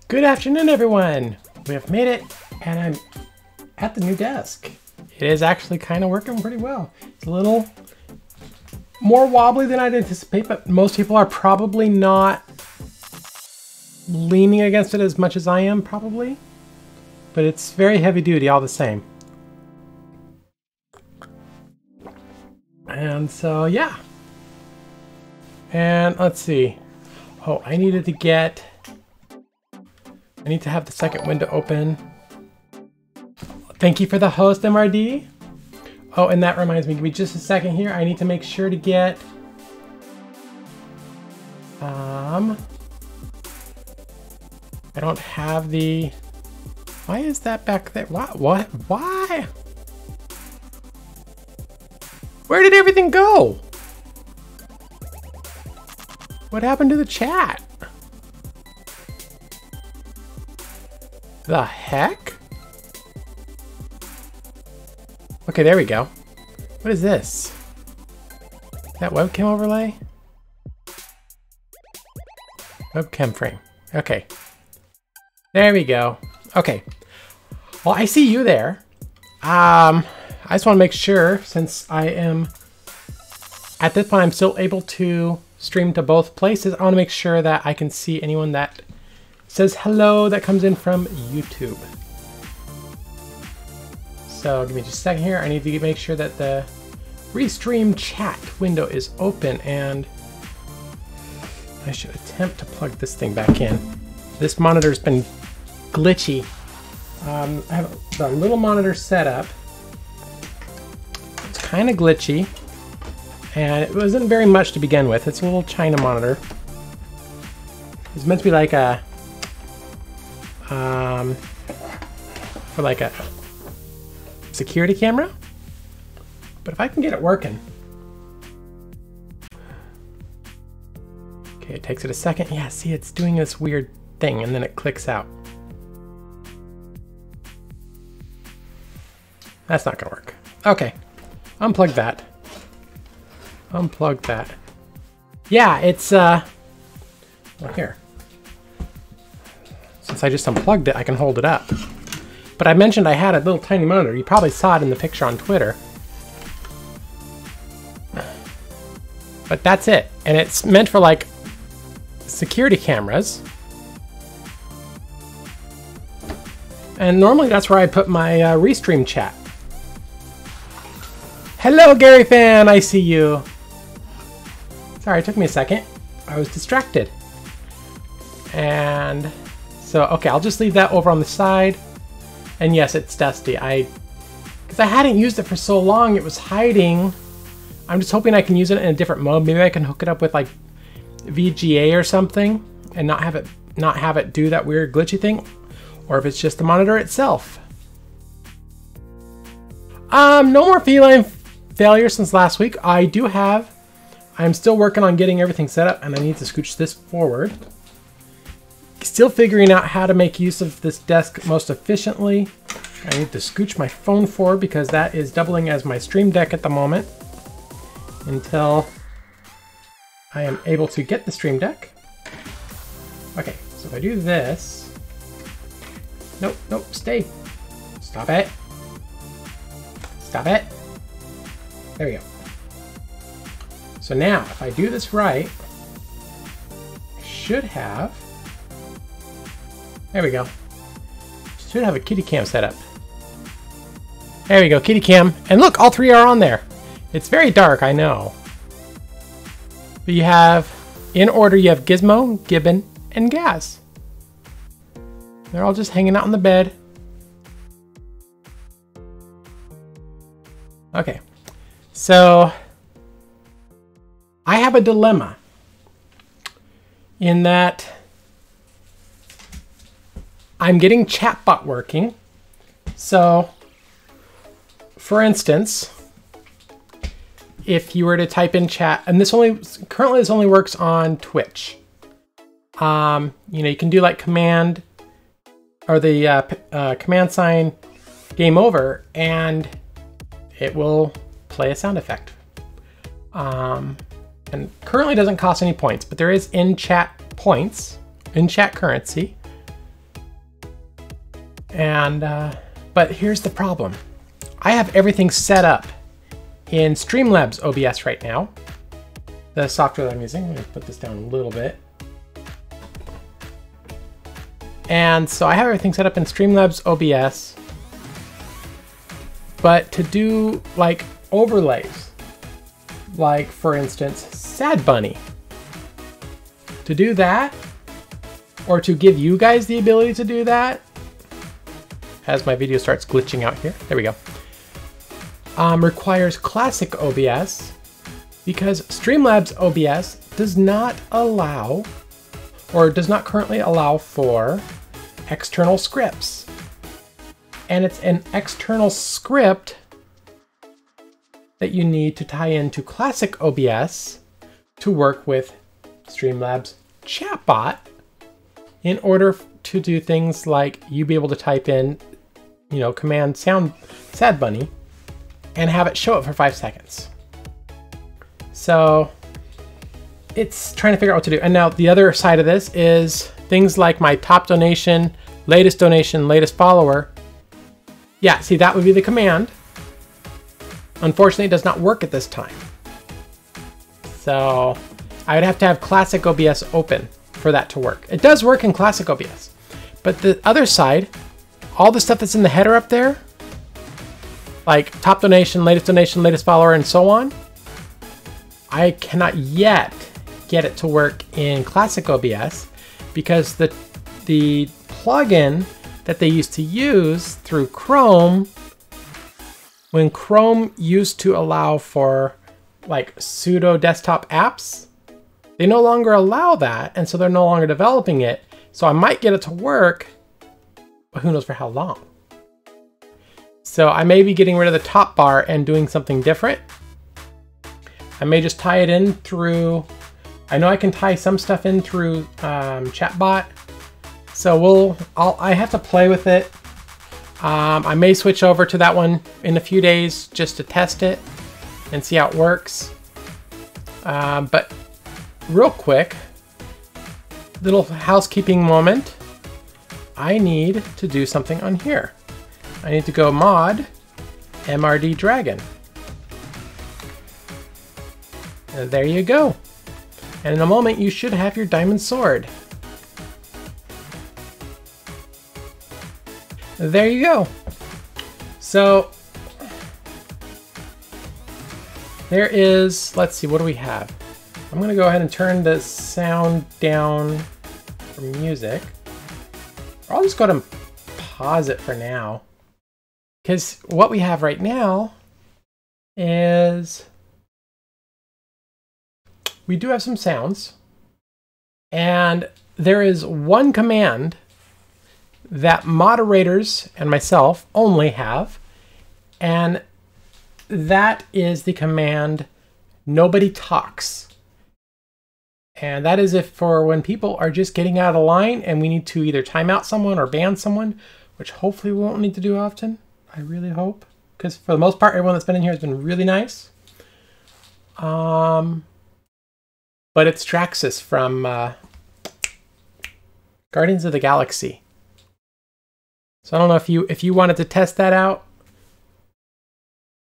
Good afternoon, everyone. We have made it, and I'm at the new desk. It is actually kind of working pretty well. It's a little more wobbly than I'd anticipate, but most people are probably not leaning against it as much as I am, probably. But it's very heavy duty all the same. And so, yeah. And let's see. Oh, I need to have the second window open. Thank you for the host, MRD. Oh, and that reminds me, give me just a second here. I need to make sure to get I don't have the, why is that back there? Why? Where did everything go? What happened to the chat? The heck? Okay, there we go. What is this? That webcam overlay? Webcam frame. Okay. There we go. Okay. Well, I see you there. I just want to make sure, since I am, at this point, I'm still able to stream to both places. I want to make sure that I can see anyone that says hello that comes in from YouTube. So give me just a second here. I need to make sure that the Restream chat window is open, and I should attempt to plug this thing back in. This monitor's been glitchy. I have the little monitor set up. It's kind of glitchy, and it wasn't very much to begin with. It's a little China monitor. It's meant to be like a for like a security camera, but if I can get it working. Okay, it takes it a second. Yeah, see, it's doing this weird thing and then it clicks out. That's not gonna work. Okay, unplug that. Unplug that. Yeah, it's well, here. Since I just unplugged it, I can hold it up. But I mentioned I had a little tiny monitor. You probably saw it in the picture on Twitter. But that's it. And it's meant for like security cameras. And normally that's where I put my Restream chat. Hello, Gary Fan, I see you. Sorry, it took me a second. I was distracted. And so, okay, I'll just leave that over on the side. And yes, it's dusty. Because I hadn't used it for so long, it was hiding. I'm just hoping I can use it in a different mode. Maybe I can hook it up with like VGA or something and not have it do that weird glitchy thing. Or if it's just the monitor itself. No more feline failure since last week. I'm still working on getting everything set up, and I need to scooch this forward. Still figuring out how to make use of this desk most efficiently. I need to scooch my phone forward because that is doubling as my stream deck at the moment until I am able to get the stream deck. Okay, so if I do this, nope, stay. Stop it. Stop it. There we go. So now, if I do this right, I should have, there we go. Should have a kitty cam set up. There we go, kitty cam. And look, all three are on there. It's very dark, I know. But you have, in order, you have Gizmo, Gibbon, and Gaz. They're all just hanging out on the bed. Okay, so I have a dilemma in that I'm getting chatbot working. So, for instance, if you were to type in chat, and currently this only works on Twitch. You can do like command or the command sign game over, and it will play a sound effect. And currently doesn't cost any points, but there is in-chat points, in-chat currency. And, but here's the problem. I have everything set up in Streamlabs OBS right now. The software that I'm using. I'm gonna put this down a little bit. And so I have everything set up in Streamlabs OBS, but to do like overlays, like for instance, Sad Bunny, to do that, or to give you guys the ability to do that, as my video starts glitching out here, there we go, requires classic OBS, because Streamlabs OBS does not allow, or does not currently allow for external scripts. And it's an external script that you need to tie into classic OBS to work with Streamlabs chatbot in order to do things like you be able to type in, you know, command sound Sad Bunny and have it show up for 5 seconds. So it's trying to figure out what to do. And now the other side of this is things like my top donation, latest follower. Yeah, see, that would be the command. Unfortunately, it does not work at this time. So I would have to have Classic OBS open for that to work. It does work in Classic OBS, but the other side, all the stuff that's in the header up there, like top donation, latest follower, and so on, I cannot yet get it to work in Classic OBS because the plugin that they used to use through Chrome, when Chrome used to allow for like pseudo desktop apps, they no longer allow that, and so they're no longer developing it. So I might get it to work, but who knows for how long. So I may be getting rid of the top bar and doing something different. I may just tie it in through, I know I can tie some stuff in through Chatbot. So I have to play with it. I may switch over to that one in a few days just to test it and see how it works. But real quick, little housekeeping moment. I need to do something on here. I need to go mod MRD Dragon. And there you go. And in a moment, you should have your diamond sword. There you go. So there is, let's see, what do we have? I'm gonna go ahead and turn the sound down for music. Or I'll just go to pause it for now. Because what we have right now is we do have some sounds, and there is one command that moderators and myself only have, and that is the command nobody talks. And that is if for when people are just getting out of line and we need to either time out someone or ban someone, which hopefully we won't need to do often. I really hope, because for the most part, everyone that's been in here has been really nice. But it's Straxus from Guardians of the Galaxy. So I don't know if you wanted to test that out.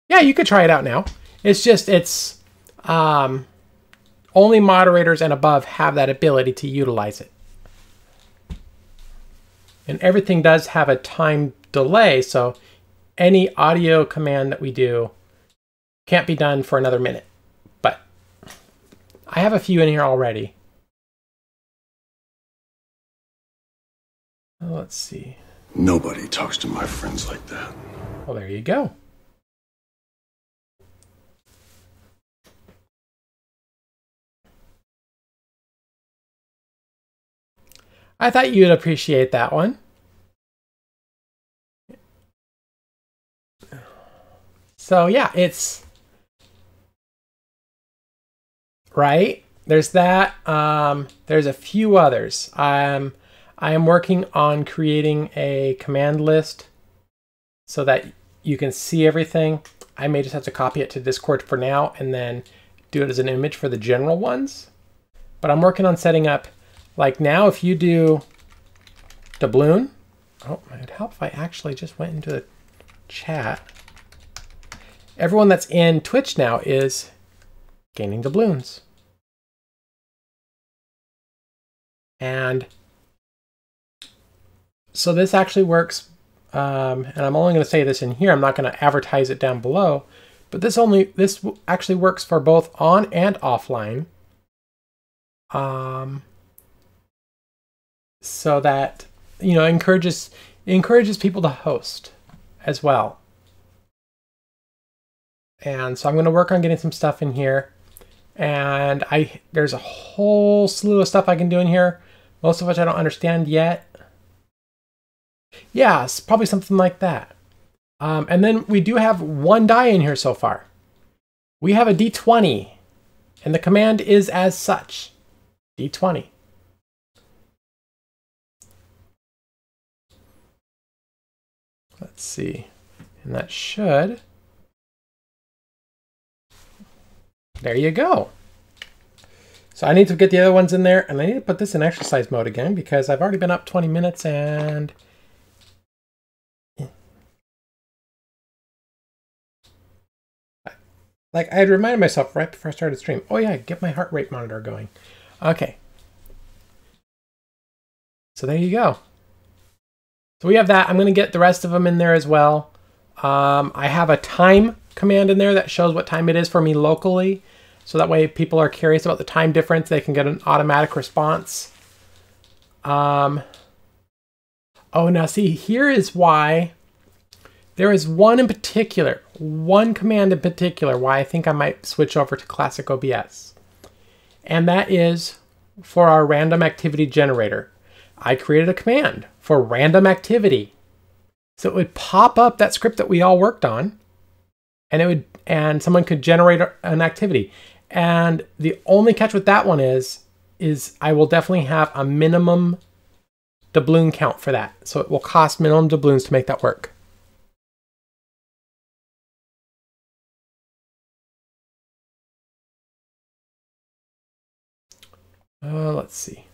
Yeah, you could try it out now. It's just, it's only moderators and above have that ability to utilize it. And everything does have a time delay, so any audio command that we do can't be done for another minute. But I have a few in here already. Let's see. Nobody talks to my friends like that. Well, there you go. I thought you'd appreciate that one. So yeah, it's right. There's that. There's a few others. I am working on creating a command list so that you can see everything. I may just have to copy it to Discord for now and then do it as an image for the general ones. But I'm working on setting up, like now if you do doubloon, Oh, it'd help if I actually just went into the chat. Everyone that's in Twitch now is gaining doubloons. And so this actually works, and I'm only going to say this in here. I'm not going to advertise it down below, but this actually works for both on and offline. So that, you know, encourages people to host as well. And so I'm going to work on getting some stuff in here. And there's a whole slew of stuff I can do in here, most of which I don't understand yet. Yeah, it's probably something like that. And then we do have one die in here so far. We have a D20, and the command is as such, D20. Let's see, and that should, there you go. So I need to get the other ones in there, and I need to put this in exercise mode again because I've already been up 20 minutes and like I had reminded myself right before I started stream. Oh yeah, get my heart rate monitor going. Okay. So there you go. So we have that. I'm going to get the rest of them in there as well. I have a time command in there that shows what time it is for me locally. So that way people are curious about the time difference. They can get an automatic response. Oh, now see, here is why there is one command in particular why I think I might switch over to Classic OBS. And that is for our random activity generator. I created a command for random activity. So it would pop up that script that we all worked on, and someone could generate an activity. And the only catch with that one is I will definitely have a minimum doubloon count for that. So it will cost minimum doubloons to make that work. Let's see.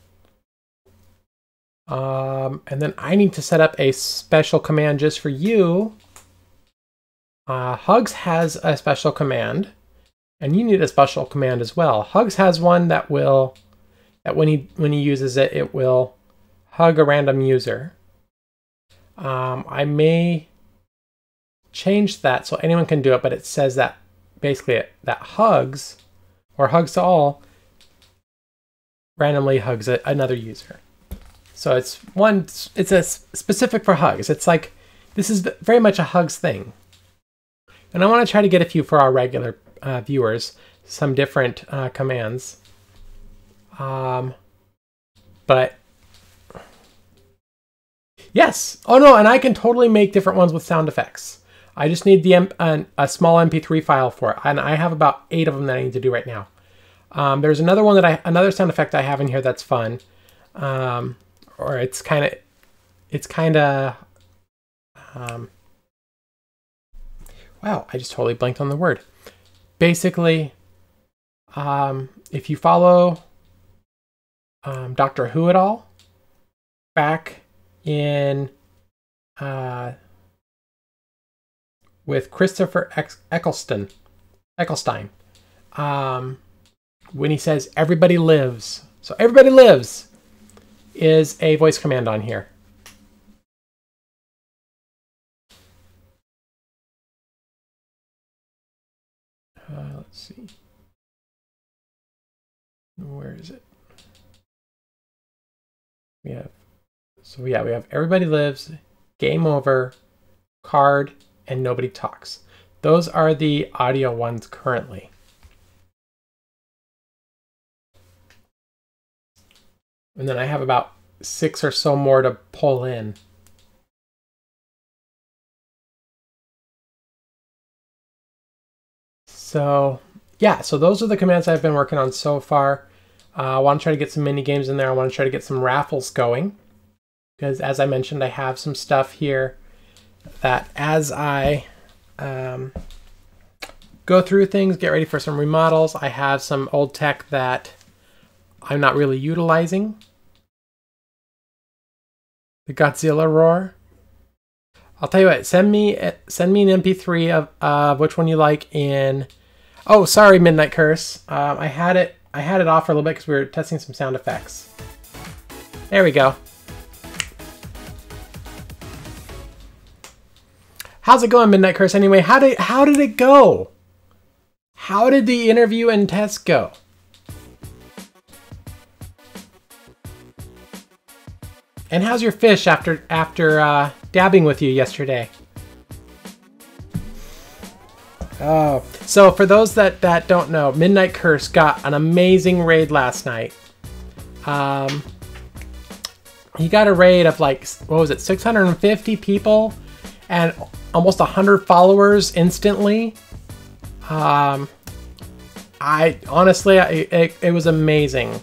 And then I need to set up a special command just for you. Hugs has a special command, and you need a special command as well. Hugs has one that when he uses it, it will hug a random user. I may change that so anyone can do it, but it says that basically that hugs, or hugs to all, randomly hugs another user. So it's a specific for hugs. It's like, this is very much a hugs thing. And I want to try to get a few for our regular viewers, some different commands. But yes, oh no, and I can totally make different ones with sound effects. I just need a small MP3 file for it, and I have about 8 of them that I need to do right now. There's another one another sound effect I have in here that's fun. Or it's kind of, wow, I just totally blanked on the word. Basically, if you follow Doctor Who at all, back in with Christopher Eccleston, when he says "everybody lives," so "everybody lives" is a voice command on here. Let's see. Where is it? We have "everybody lives," "game over," "card," and "nobody talks." Those are the audio ones currently. And then I have about 6 or so more to pull in. So yeah, so those are the commands I've been working on so far. I want to try to get some mini games in there. I want to try to get some raffles going, because as I mentioned, I have some stuff here that as I go through things, get ready for some remodels, I have some old tech that I'm not really utilizing. The Godzilla roar. I'll tell you what. Send me an MP3 of which one you like in. Oh, sorry, Midnight Curse. I had it off for a little bit because we were testing some sound effects. There we go. How's it going, Midnight Curse? Anyway, how did it go? How did the interview and test go? And how's your fish after dabbing with you yesterday? Oh, so for those that don't know, Midnight Curse got an amazing raid last night. He got a raid of like, what was it, 650 people and almost 100 followers instantly. I honestly, it was amazing.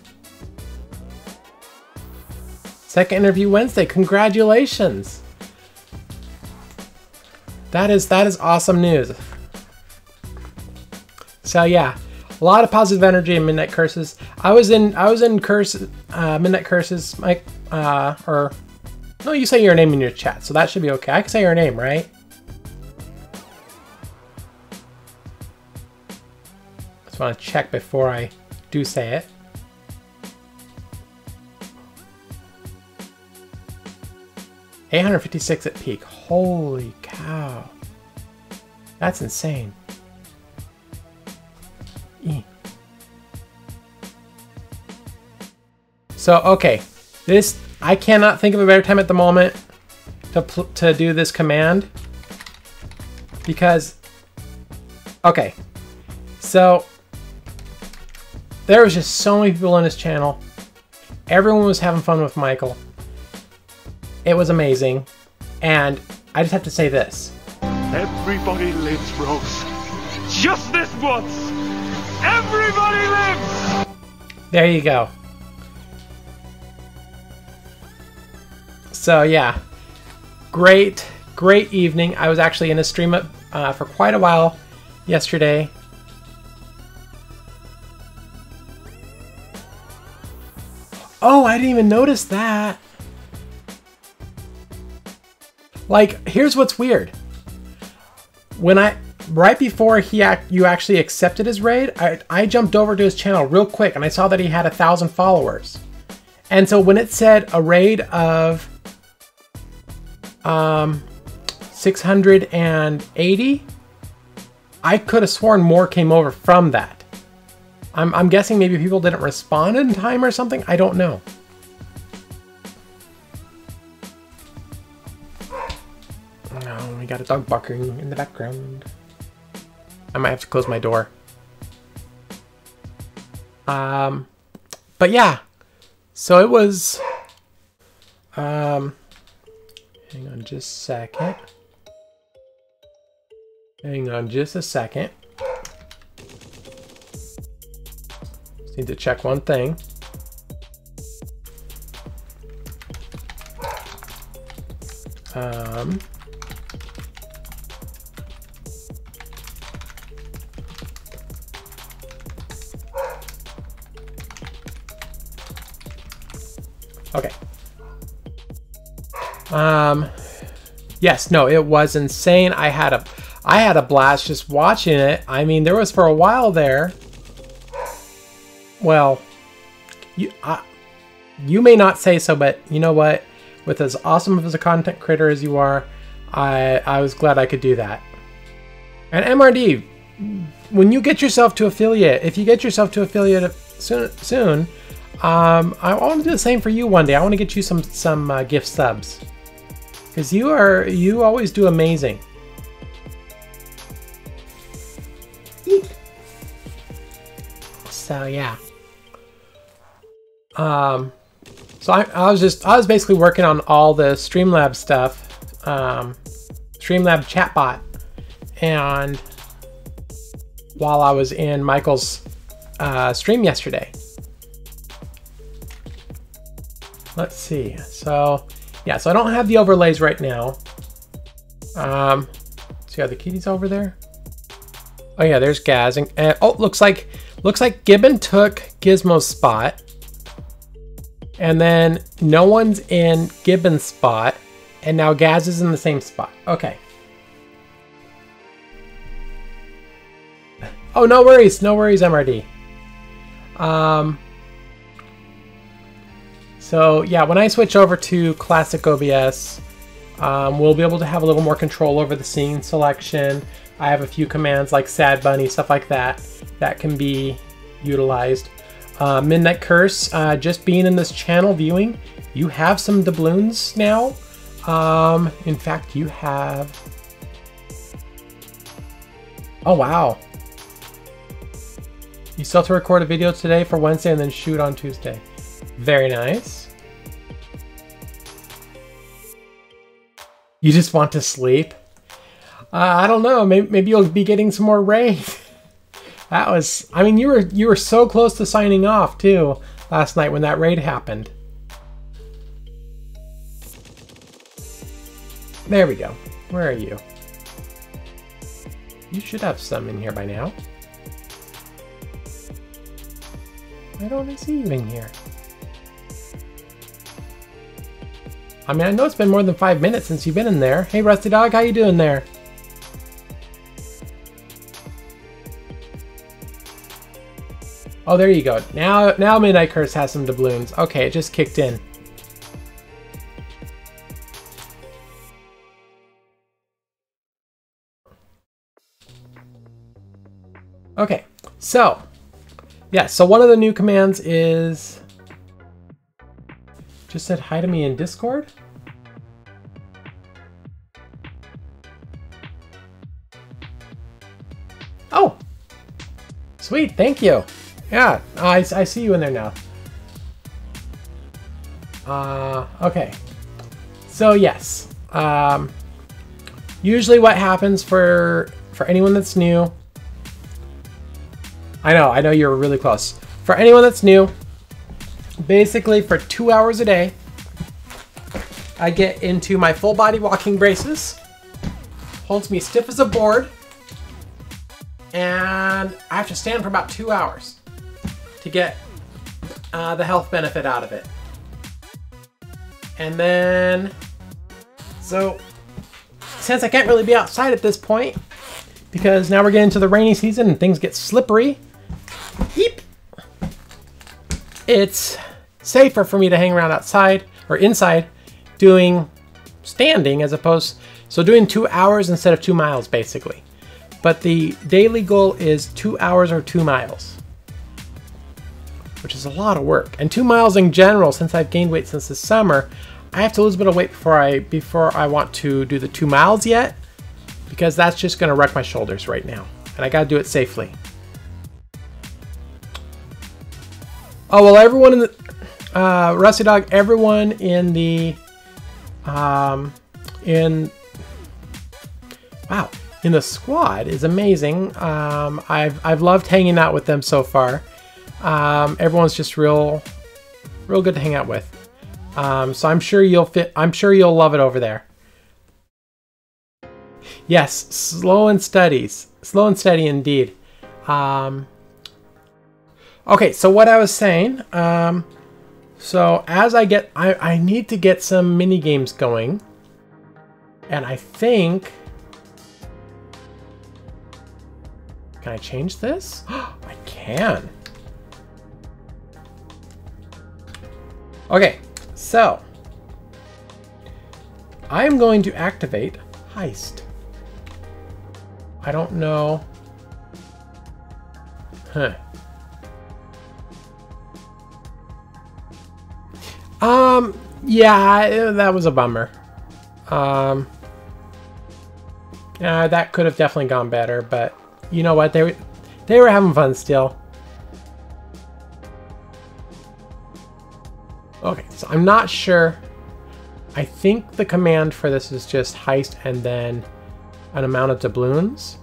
Second interview Wednesday, congratulations. That is awesome news. So yeah, a lot of positive energy in Midnight Curses. I was in Midnight Curses, Mike, or no, you say your name in your chat, so that should be okay. I can say your name, right? Just want to check before I do say it. $856 at peak. Holy cow. That's insane. So, okay. This, I cannot think of a better time at the moment to do this command. Because, okay. So, there was just so many people on his channel. Everyone was having fun with Michael. It was amazing. And I just have to say this. Everybody lives, Rose. Just this once. Everybody lives. There you go. So yeah, great evening. I was actually in a stream for quite a while yesterday. Oh, I didn't even notice that. Like, here's what's weird. When right before you actually accepted his raid, I jumped over to his channel real quick and I saw that he had 1,000 followers. And so when it said a raid of 680, I could have sworn more came over from that. I'm guessing maybe people didn't respond in time or something. I don't know. No, we got a dog barking in the background. I might have to close my door. But yeah. So it was hang on just a second. Hang on just a second. Just need to check one thing. Okay. Yes, no, it was insane. I had a blast just watching it. I mean, there was for a while there. Well, you may not say so, but you know what? With as awesome of a content creator as you are, I was glad I could do that. And MRD, when you get yourself to affiliate, if you get yourself to affiliate soon, I want to do the same for you one day. I want to get you some gift subs, because you always do amazing. So yeah. So I was basically working on all the Streamlabs stuff, Streamlabs chatbot, and while I was in Michael's stream yesterday. Let's see. So yeah, so I don't have the overlays right now. See, are the kitties over there? Oh yeah, there's Gaz, and oh, looks like Gibbon took Gizmo's spot, and then no one's in Gibbon's spot, And now Gaz is in the same spot. Okay. Oh, no worries, MRD. So yeah, when I switch over to Classic OBS, we'll be able to have a little more control over the scene selection. I have a few commands like Sad Bunny, stuff like that, that can be utilized. Midnight Curse, just being in this channel viewing, you have some doubloons now. In fact, you have... Oh, wow. You still have to record a video today for Wednesday and then shoot on Tuesday. Very nice. You just want to sleep? I don't know. Maybe you'll be getting some more raid. That was... I mean, you were so close to signing off, too, last night when that raid happened. There we go. Where are you? You should have some in here by now. Why don't I see you in here? I mean, I know it's been more than 5 minutes since you've been in there. Hey, Rusty Dog, how you doing there? Oh, there you go. Now Midnight Curse has some doubloons. Okay, it just kicked in. Okay, so yeah, so one of the new commands is just said hi to me in Discord. Oh, sweet, thank you. Yeah, I see you in there now. Okay, so yes, usually what happens for anyone that's new. I know you're really close. For anyone that's new, basically for 2 hours a day, I get into my full body walking braces, holds me stiff as a board, and I have to stand for about 2 hours to get the health benefit out of it. And then, so since I can't really be outside at this point, because now we're getting to the rainy season and things get slippery, it's safer for me to hang around outside or inside doing standing as opposed, so doing 2 hours instead of 2 miles basically. But the daily goal is 2 hours or 2 miles, which is a lot of work. And 2 miles in general, since I've gained weight since the summer, I have to lose a bit of weight before I want to do the 2 miles yet, because that's just gonna wreck my shoulders right now. And I gotta do it safely. Oh, well, everyone in the, Rusty Dog, everyone in the, in the squad is amazing. I've loved hanging out with them so far. Everyone's just real good to hang out with. So I'm sure you'll love it over there. Yes, slow and steady indeed. Okay, so what I was saying, so as I need to get some mini games going, and I think, can I change this? I can. Okay, so I am going to activate Heist. I don't know. Huh. Yeah, that was a bummer. Yeah, that could have definitely gone better, but you know what? They were having fun still. Okay, so I'm not sure. I think the command for this is just heist and then an amount of doubloons.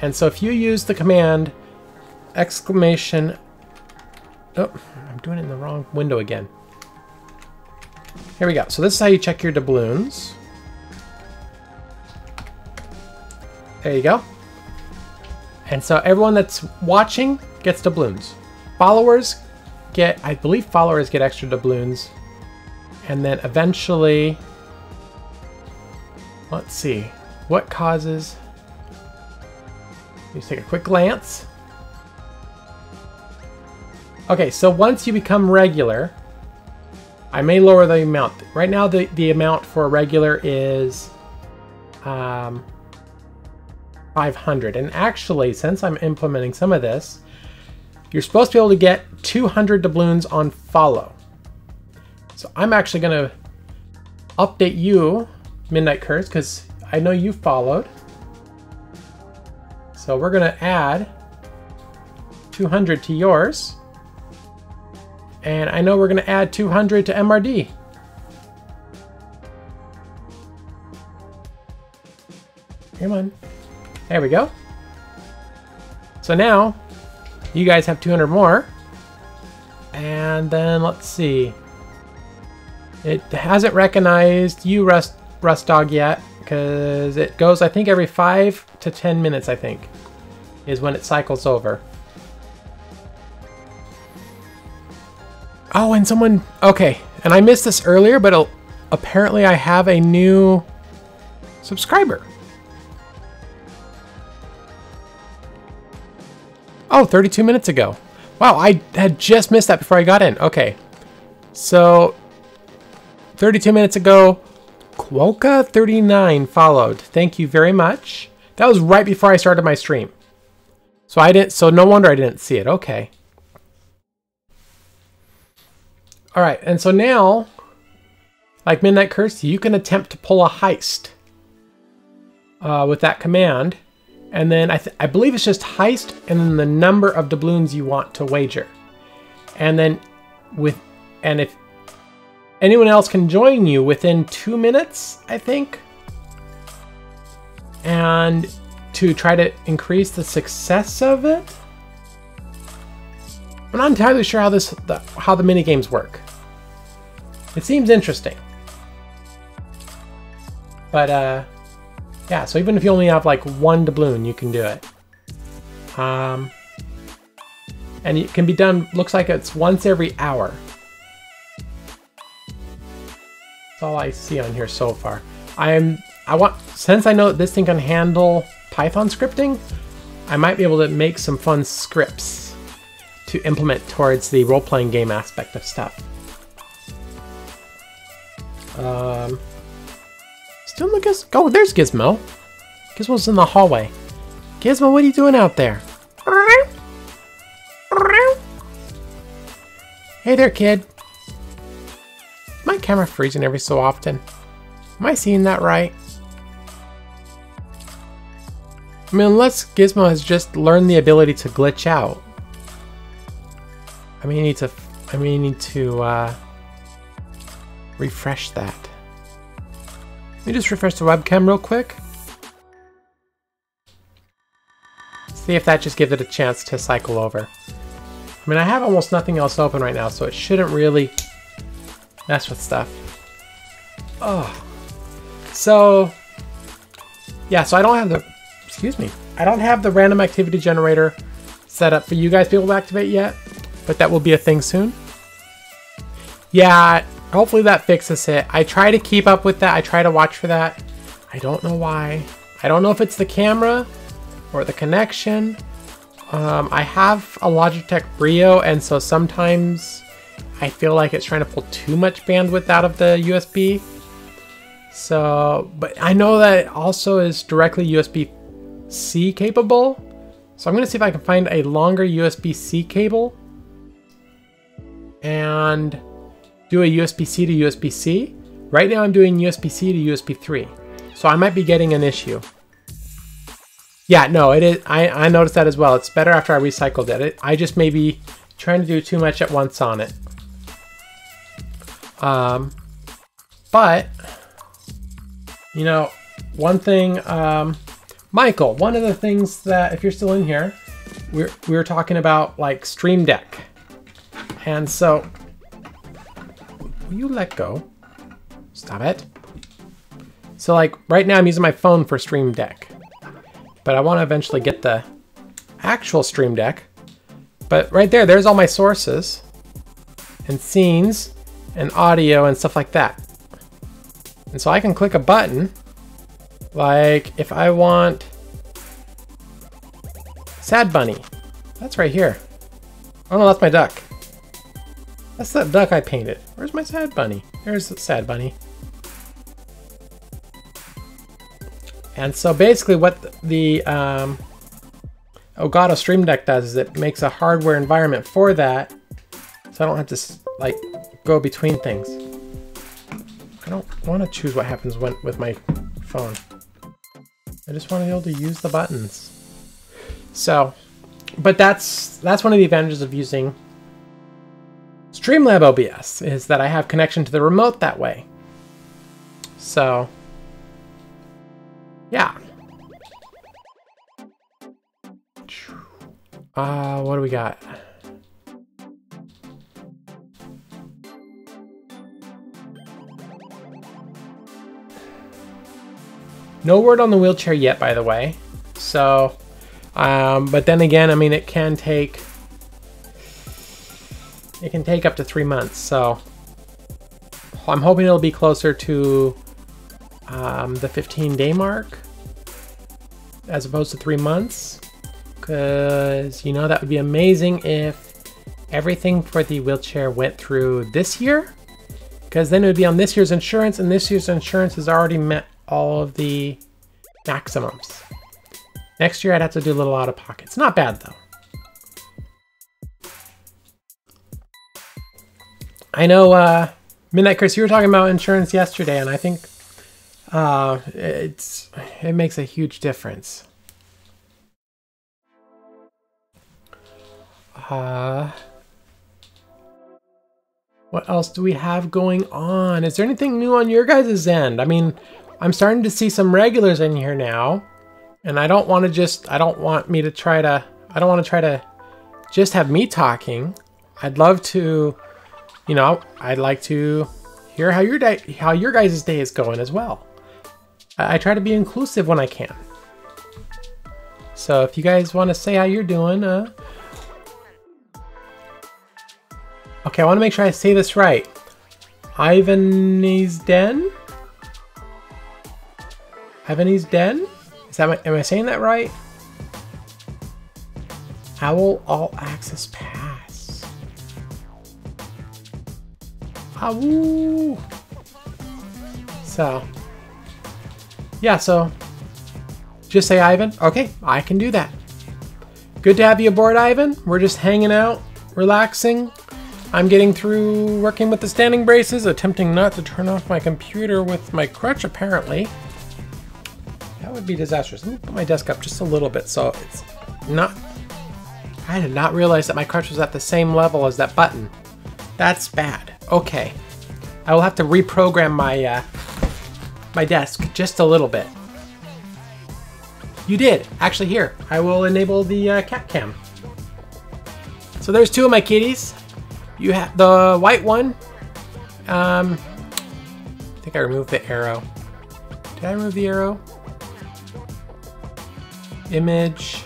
And so if you use the command exclamation... Oh, I'm doing it in the wrong window again. Here we go. So this is how you check your doubloons. There you go. And so everyone that's watching gets doubloons. Followers get, I believe followers get extra doubloons. And then eventually, Let's see. What causes... Let's take a quick glance. Okay, so once you become regular, I may lower the amount. Right now, the amount for regular is 500. And actually, since I'm implementing some of this, you're supposed to be able to get 200 doubloons on follow. So I'm actually going to update you, Midnight Curse, because I know you followed. So we're going to add 200 to yours. And I know we're going to add 200 to MRD. Come on. There we go. So now you guys have 200 more. And then let's see. It hasn't recognized you, Rust Dog, yet, because it goes, I think, every 5 to 10 minutes, I think, is when it cycles over. Oh, and someone... Okay, and I missed this earlier, but apparently I have a new subscriber. Oh, 32 minutes ago. Wow, I had just missed that before I got in. Okay, so 32 minutes ago, Quokka39 followed. Thank you very much. That was right before I started my stream. So no wonder I didn't see it. Okay. All right, and so now, like Midnight Curse, you can attempt to pull a heist with that command. And then I believe it's just heist and then the number of doubloons you want to wager. And then if anyone else can join you within 2 minutes, I think. And to try to increase the success of it. I'm not entirely sure how the mini games work. It seems interesting. But yeah, so even if you only have like 1 doubloon, you can do it. And it can be done, looks like it's once every hour. That's all I see on here so far. Since I know that this thing can handle Python scripting, I might be able to make some fun scripts to implement towards the role-playing game aspect of stuff. Still no Gizmo. Oh, there's Gizmo. Gizmo's in the hallway. Gizmo, what are you doing out there? Hey there, kid. My camera freezing every so often. Am I seeing that right? I mean, unless Gizmo has just learned the ability to glitch out. I may need to refresh that. Let me just refresh the webcam real quick. See if that just gives it a chance to cycle over. I mean, I have almost nothing else open right now, so it shouldn't really mess with stuff. Oh. So, yeah, so I don't have the, I don't have the random activity generator set up for you guys to be able to activate yet, but that will be a thing soon. Yeah, hopefully that fixes it. I try to keep up with that. I try to watch for that. I don't know why. I don't know if it's the camera or the connection. I have a Logitech Brio, and so sometimes I feel like it's trying to pull too much bandwidth out of the USB. So, but I know that it also is directly USB-C capable. So I'm going to see if I can find a longer USB-C cable and do a USB-C to USB-C. Right now I'm doing USB-C to USB 3. So I might be getting an issue. Yeah, no, it is. I noticed that as well. It's better after I recycled it. I just may be trying to do too much at once on it. But, you know, one thing, Michael, one of the things that, if you're still in here, we were talking about like Stream Deck. And so, will you let go? Stop it. So like right now I'm using my phone for Stream Deck. But I want to eventually get the actual Stream Deck. But right there, there's all my sources and scenes and audio and stuff like that. And so I can click a button Like if I want Sad Bunny, that's right here. Oh no, that's my duck. That's that duck I painted. Where's my Sad Bunny? There's the Sad Bunny. And so basically what the Elgato Stream Deck does is it makes a hardware environment for that, so I don't have to like go between things. I don't want to choose what happens with my phone. I just want to be able to use the buttons. So, but that's one of the advantages of using Streamlab OBS, is that I have connection to the remote that way. So, yeah. What do we got? No word on the wheelchair yet, by the way. So, but then again, I mean, it can take up to 3 months. So I'm hoping it'll be closer to the 15-day mark as opposed to 3 months. Because, you know, that would be amazing if everything for the wheelchair went through this year. Because then it would be on this year's insurance, and this year's insurance has already met all of the maximums. Next year I'd have to do a little out of pocket. It's not bad though. I know Midnight Chris, you were talking about insurance yesterday, and I think it makes a huge difference. What else do we have going on? Is there anything new on your guys' end? I mean, I'm starting to see some regulars in here now, and I don't want to try to just have me talking. I'd love to, you know, I'd like to hear how your guys' day is going as well. I try to be inclusive when I can. So if you guys want to say how you're doing, okay, I want to make sure I say this right. Ivanese Den? Ivanese Den? Am I saying that right? Owl All Access Pass. Awoo! So, yeah, so just say Ivan. Okay, I can do that. Good to have you aboard, Ivan. We're just hanging out, relaxing. I'm getting through working with the standing braces, attempting not to turn off my computer with my crutch, apparently. That would be disastrous. Let me put my desk up just a little bit so it's not... I did not realize that my crutch was at the same level as that button. That's bad. Okay. I will have to reprogram my my desk just a little bit. You did. Actually, here. I will enable the cat cam. So there's two of my kitties. You have the white one. I think I removed the arrow. Did I remove the arrow? Image.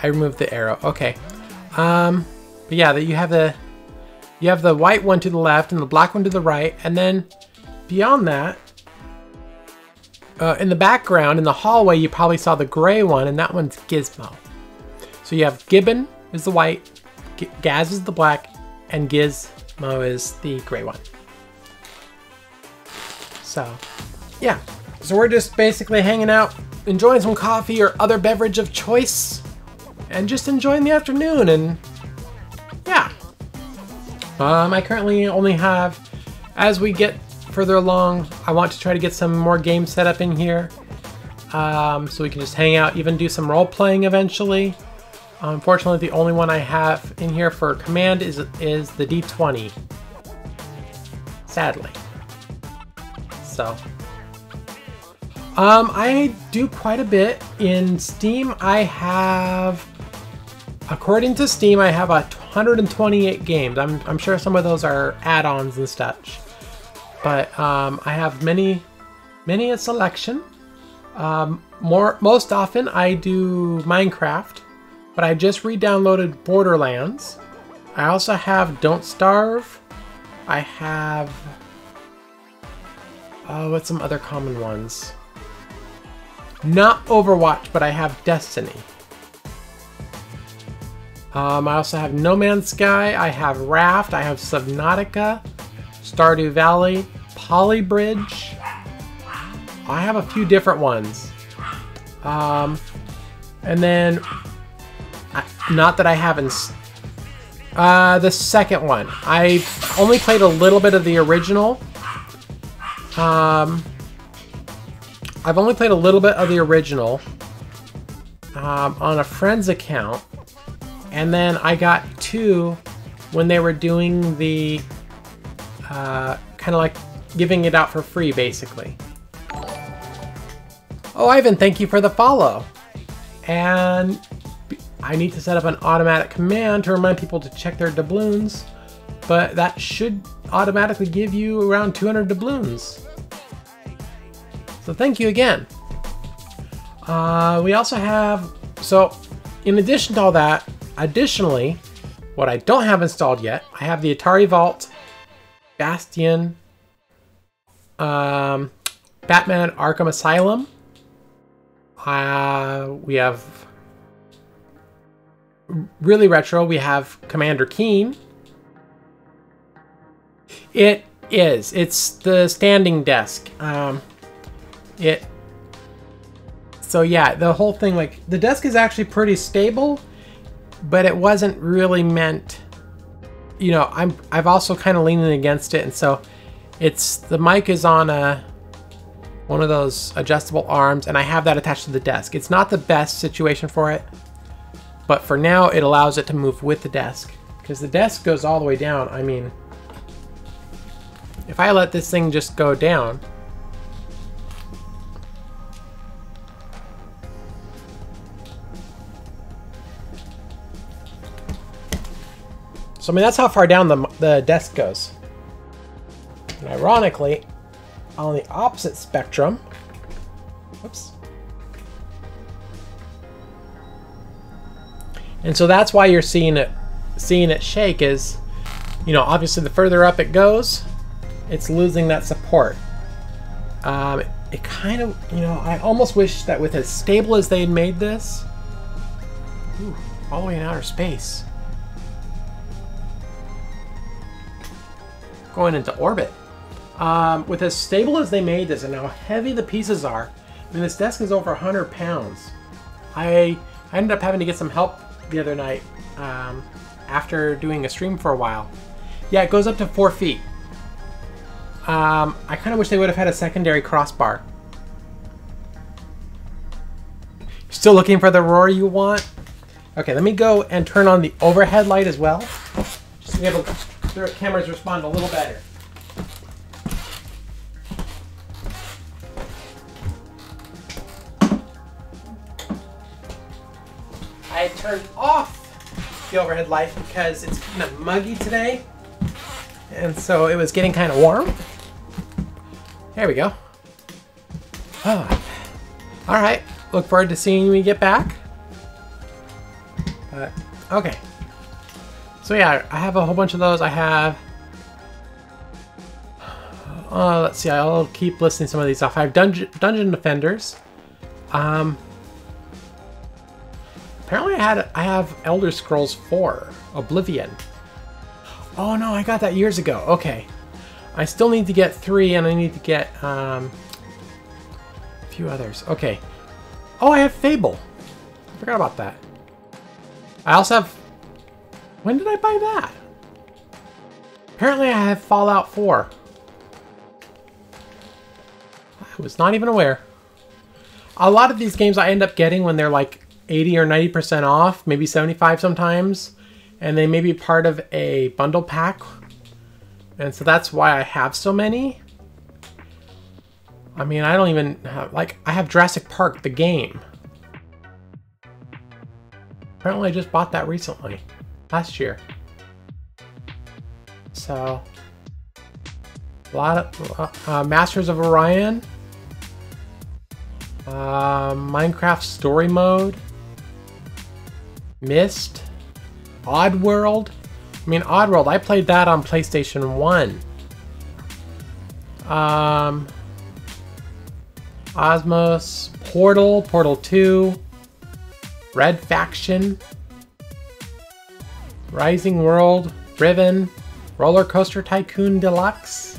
I removed the arrow. Okay. But yeah, you have the white one to the left and the black one to the right, and then beyond that, in the background in the hallway, you probably saw the gray one, and that one's Gizmo. So you have Gibbon is the white, Gaz is the black, and Gizmo is the gray one. So, yeah. So we're just basically hanging out, enjoying some coffee or other beverage of choice, and just enjoying the afternoon, and yeah. I currently only have, as we get further along, I want to try to get some more games set up in here, so we can just hang out, even do some role-playing eventually. Unfortunately, the only one I have in here for command is the D20. Sadly. So, I do quite a bit in Steam. I have, according to Steam, I have 128 games. I'm sure some of those are add-ons and such, but I have many a selection. Most often I do Minecraft, but I just re-downloaded Borderlands. I also have Don't Starve. I have What's some other common ones? Not Overwatch, but I have Destiny. I also have No Man's Sky, I have Raft, I have Subnautica, Stardew Valley, Polybridge. I have a few different ones. And then, not that I haven't... the second one. I only played a little bit of the original. I've only played a little bit of the original on a friend's account. And then I got 2 when they were doing the kind of like giving it out for free, basically. Oh, Ivan, thank you for the follow. And I need to set up an automatic command to remind people to check their doubloons, but that should automatically give you around 200 doubloons. So thank you again. We also have, so in addition to all that, additionally, what I don't have installed yet, I have the Atari Vault, Bastion, Batman Arkham Asylum. We have really retro. We have Commander Keen. It is. It's the standing desk. So yeah, the whole thing, like the desk is actually pretty stable, but it wasn't really meant, you know, I've also kind of leaning against it, and so the mic is on one of those adjustable arms, and I have that attached to the desk. It's not the best situation for it, but for now it allows it to move with the desk, because the desk goes all the way down. I mean, if I let this thing just go down, so I mean, that's how far down the desk goes. And ironically, on the opposite spectrum, whoops. And so that's why you're seeing it shake is, you know, obviously the further up it goes, it's losing that support. It kind of, you know, I almost wish that with as stable as they had made this, ooh, all the way in outer space, going into orbit. With as stable as they made this and how heavy the pieces are, I mean, this desk is over 100 pounds. I ended up having to get some help the other night after doing a stream for a while. Yeah, it goes up to 4 feet. I kind of wish they would have had a secondary crossbar. Still looking for the roar you want? Okay, let me go and turn on the overhead light as well, just to be able to, the cameras respond a little better. I turned off the overhead light because it's kind of muggy today, and so it was getting kind of warm. There we go. Oh. All right, look forward to seeing you when you get back. But okay, so yeah, I have a whole bunch of those. I have, let's see, I'll keep listing some of these off. I have Dungeon Defenders. Apparently I have Elder Scrolls 4, Oblivion. Oh no, I got that years ago. Okay. I still need to get 3, and I need to get a few others. Okay. Oh, I have Fable. Forgot about that. I also have... When did I buy that? Apparently I have Fallout 4. I was not even aware. A lot of these games I end up getting when they're like 80 or 90% off, maybe 75 sometimes, and they may be part of a bundle pack, and so that's why I have so many. I mean, I don't even have, like, I have Jurassic Park, the game. Apparently I just bought that recently, last year. So, a lot of Masters of Orion, Minecraft Story Mode, Myst, Oddworld. I mean, Oddworld, I played that on PlayStation 1. Osmos, Portal, Portal 2, Red Faction, Rising World, Riven, Roller Coaster Tycoon Deluxe,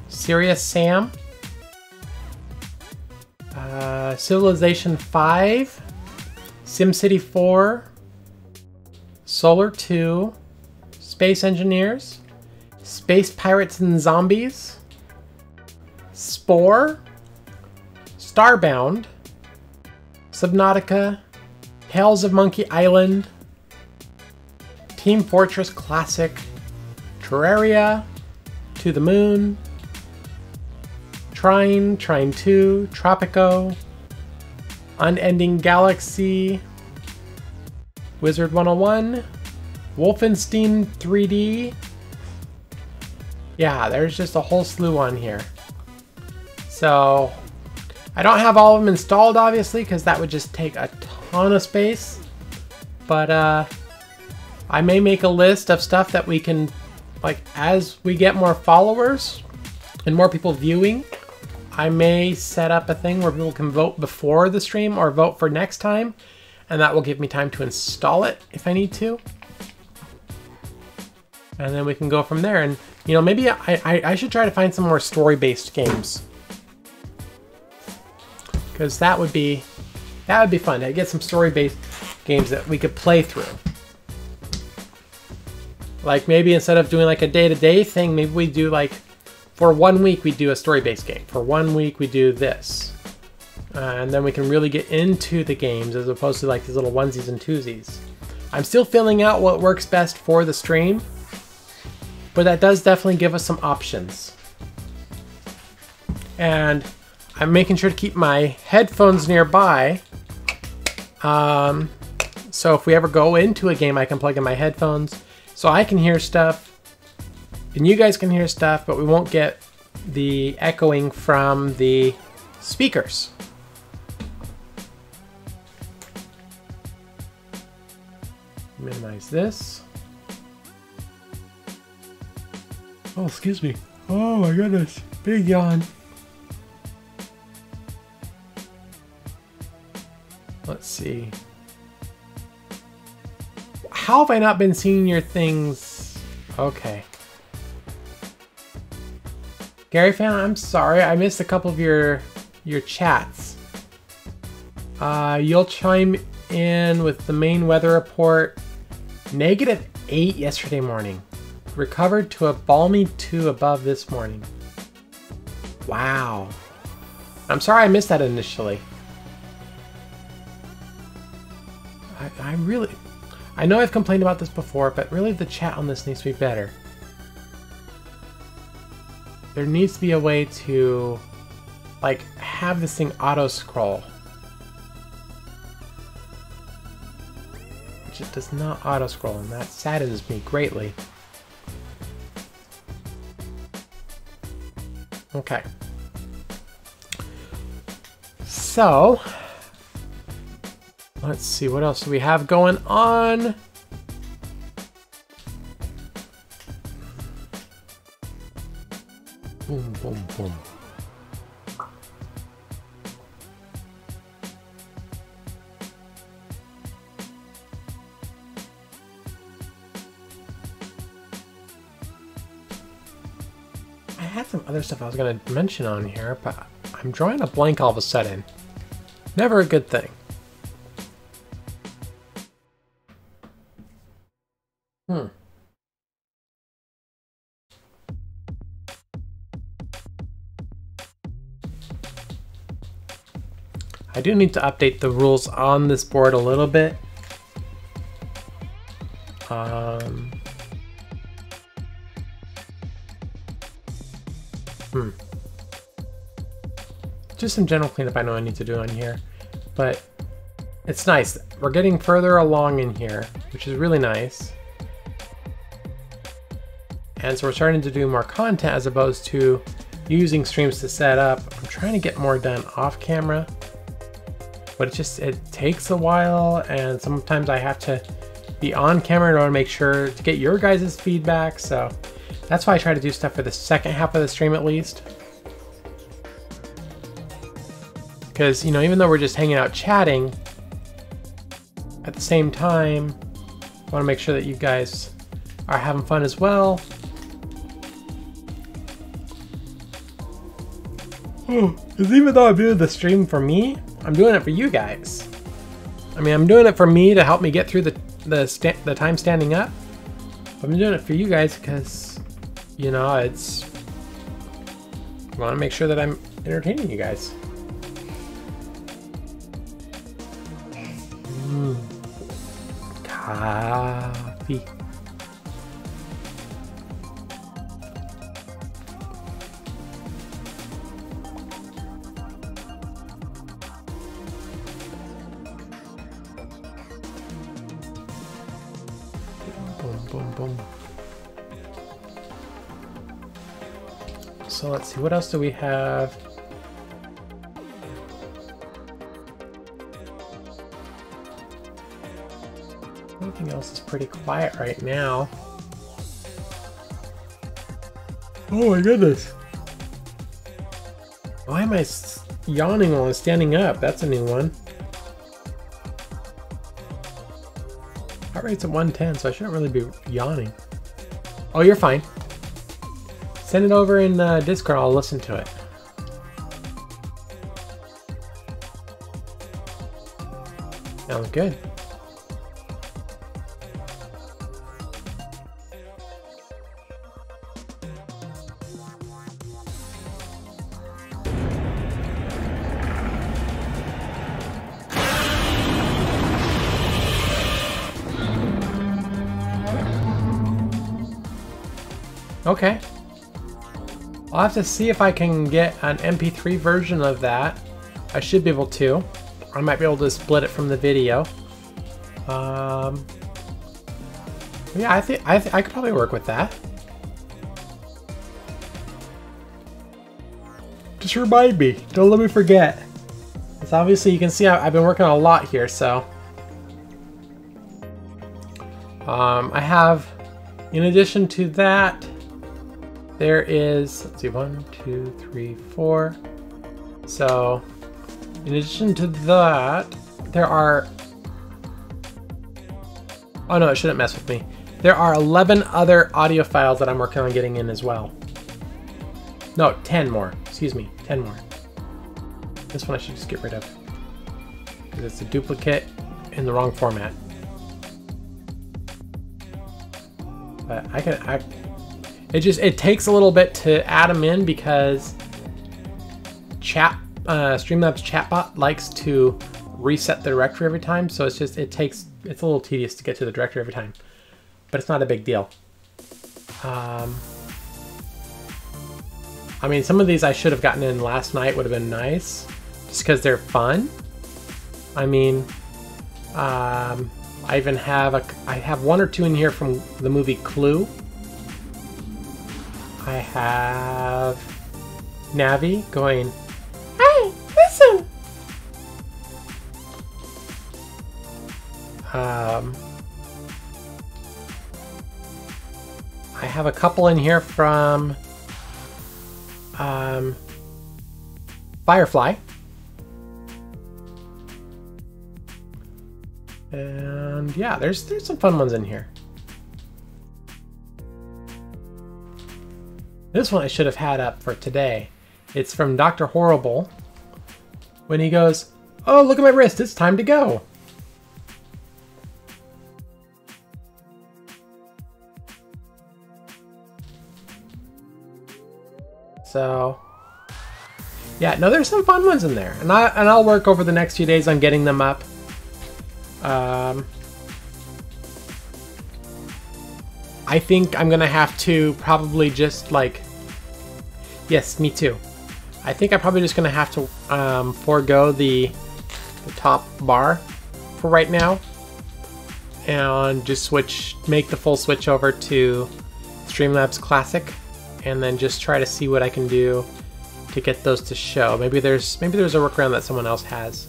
Serious Sam, Civilization 5, SimCity 4, Solar 2, Space Engineers, Space Pirates and Zombies, Spore, Starbound, Subnautica, Tales of Monkey Island, Team Fortress Classic, Terraria, To the Moon, Trine, Trine 2, Tropico, Unending Galaxy, Wizard 101, Wolfenstein 3D. Yeah, there's just a whole slew on here. So, I don't have all of them installed, obviously, because that would just take a ton of space. But, I may make a list of stuff that we can, like, as we get more followers and more people viewing, I may set up a thing where people can vote before the stream or vote for next time, and that will give me time to install it if I need to. And then we can go from there. And, you know, maybe I should try to find some more story-based games, because that would be fun to get some story-based games that we could play through. Like maybe instead of doing like a day-to-day thing, maybe we do like, for 1 week we do a story-based game. For 1 week we do this. And then we can really get into the games as opposed to like these little onesies and twosies. I'm still filling out what works best for the stream, but that does definitely give us some options. And I'm making sure to keep my headphones nearby. So if we ever go into a game, I can plug in my headphones so I can hear stuff and you guys can hear stuff, but we won't get the echoing from the speakers. Minimize this. Oh, excuse me. Oh my goodness. Big yawn. Let's see. How have I not been seeing your things? Okay. Gary fan, I'm sorry. I missed a couple of your chats. You'll chime in with the main weather report. -8 yesterday morning. Recovered to a balmy 2 above this morning. Wow. I'm sorry I missed that initially. I know I've complained about this before, but really the chat on this needs to be better. There needs to be a way to, like, have this thing auto-scroll. Which it does not auto-scroll, and that saddens me greatly. Okay. So, let's see, what else do we have going on? Boom, boom, boom. I had some other stuff I was going to mention on here, but I'm drawing a blank all of a sudden. Never a good thing. I do need to update the rules on this board a little bit. Just some general cleanup I know I need to do on here, but it's nice. We're getting further along in here, which is really nice. And so we're starting to do more content as opposed to using streams to set up. I'm trying to get more done off camera, but it takes a while, and sometimes I have to be on camera in order to make sure to get your guys' feedback. So that's why I try to do stuff for the second half of the stream at least. Because, you know, even though we're just hanging out chatting, at the same time, I want to make sure that you guys are having fun as well. Because even though I'm doing the stream for me, I'm doing it for you guys. I mean, I'm doing it for me to help me get through the time standing up. I'm doing it for you guys because, you know, I want to make sure that I'm entertaining you guys. Coffee. Boom, boom, boom. So let's see, what else do we have? Everything else is pretty quiet right now. Oh my goodness. Why am I yawning while I'm standing up? That's a new one. Heart rate's at 110, so I shouldn't really be yawning. Oh, you're fine. Send it over in Discord, I'll listen to it. Sounds good. Okay. I'll have to see if I can get an MP3 version of that. I should be able to. I might be able to split it from the video. Yeah, I think I could probably work with that. Just remind me. Don't let me forget. It's obviously, you can see I've been working on a lot here, so. I have, in addition to that, there is, let's see, 1, 2, 3, 4. So, in addition to that, there are, oh no, it shouldn't mess with me. There are 11 other audio files that I'm working on getting in as well. No, 10 more, excuse me, 10 more. This one I should just get rid of, because it's a duplicate in the wrong format. But it takes a little bit to add them in because Streamlabs chatbot likes to reset the directory every time, so it's a little tedious to get to the directory every time, but it's not a big deal. I mean, some of these I should have gotten in last night, would have been nice, just because they're fun. I mean, I have 1 or 2 in here from the movie Clue. I have Navi going, "Hey, listen!" I have a couple in here from Firefly. And yeah, there's some fun ones in here. This one I should have had up for today. It's from Dr. Horrible when he goes, "Oh, look at my wrist, it's time to go." So, yeah, no, there's some fun ones in there, and I'll work over the next few days on getting them up. I think I'm gonna have to probably just like, yes, me too. I think I'm probably just gonna have to forego the top bar for right now, and just make the full switch over to Streamlabs Classic, and then just try to see what I can do to get those to show. Maybe there's a workaround that someone else has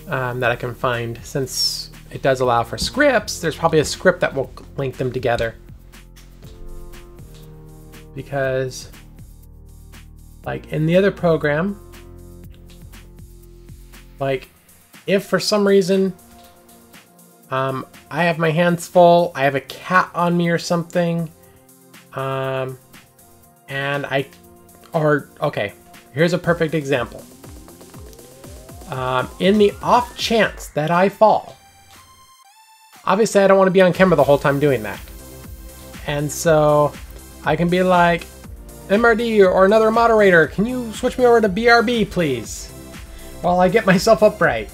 that I can find. Since it does allow for scripts, there's probably a script that will link them together. Because, like in the other program, Like, if for some reason I have my hands full, I have a cat on me or something, and okay, here's a perfect example. In the off chance that I fall, obviously I don't want to be on camera the whole time doing that. And so I can be like, MRD or another moderator, can you switch me over to BRB, please? While I get myself upright.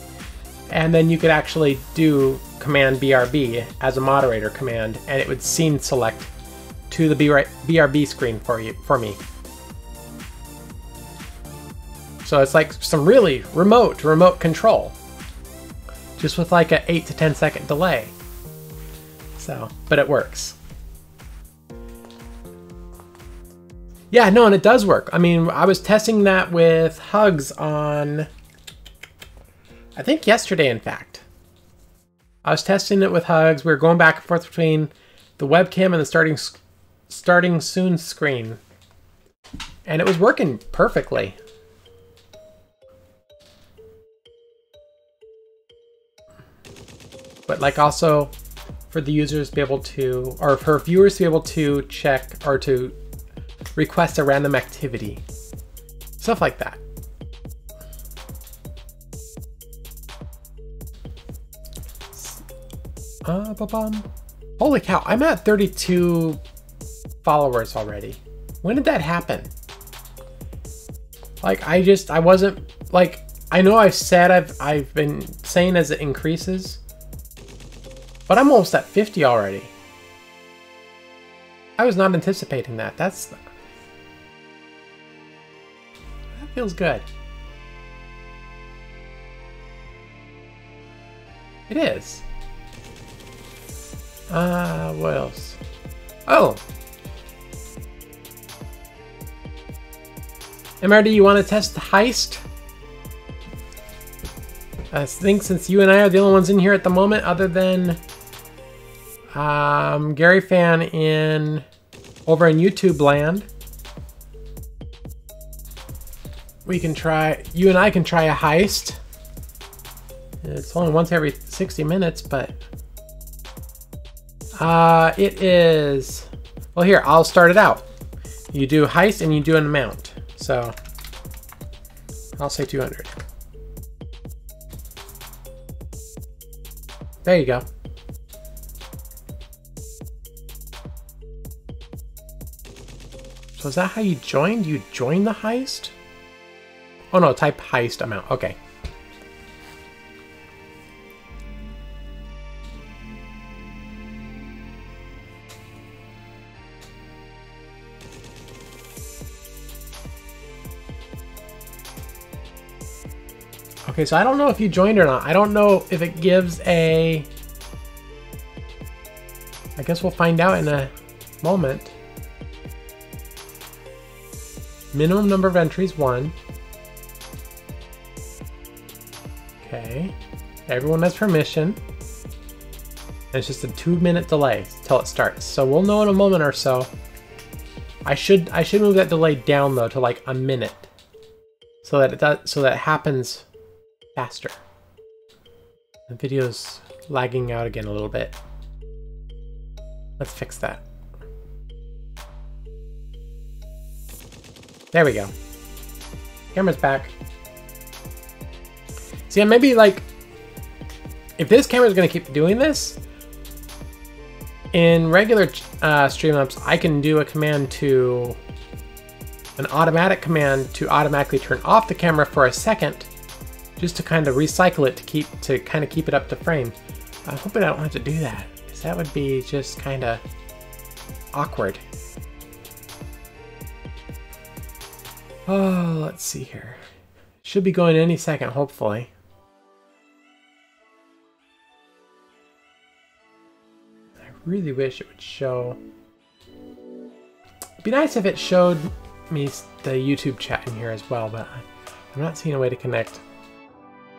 And then you could actually do command BRB as a moderator command, and it would scene select to the BRB screen for me. So it's like some really remote control, just with like a 8 to 10 second delay. So, but it works. Yeah, no, and it does work. I mean, I was testing that with Hugs on, I think yesterday, in fact. I was testing it with Hugs. We were going back and forth between the webcam and the starting soon screen. And it was working perfectly. But like also for the users to be able to, or for viewers to be able to check or to request a random activity. Stuff like that. Holy cow, I'm at 32 followers already. When did that happen? Like, I wasn't, like, I know I've said I've been saying as it increases, but I'm almost at 50 already. I was not anticipating that. That feels good. It is. What else? Oh! MRD, you want to test the heist? I think since you and I are the only ones in here at the moment, other than Gary Fan over in YouTube land, we can try. You and I can try a heist. It's only once every 60 minutes, but it is. Well, here, I'll start it out. You do heist and you do an amount. So I'll say 200. There you go. So is that how you joined? You joined the heist? Oh no, type heist amount. Okay. Okay, so I don't know if you joined or not. I don't know if it gives a... I guess we'll find out in a moment. Minimum number of entries, 1. Okay. Everyone has permission. And it's just a 2-minute delay till it starts. So we'll know in a moment or so. I should move that delay down though to like a minute. So that it happens faster. The video's lagging out again a little bit. Let's fix that. There we go. Camera's back. See, and maybe like, if this camera's gonna keep doing this, in regular Streamlabs, I can do a command to, an automatic command to automatically turn off the camera for a second, just to kind of recycle it to kind of keep it up to frame. I'm hoping I don't have to do that, because that would be just kind of awkward. Oh, let's see here. Should be going any second, hopefully. I really wish it would show. It'd be nice if it showed me the YouTube chat in here as well, but I'm not seeing a way to connect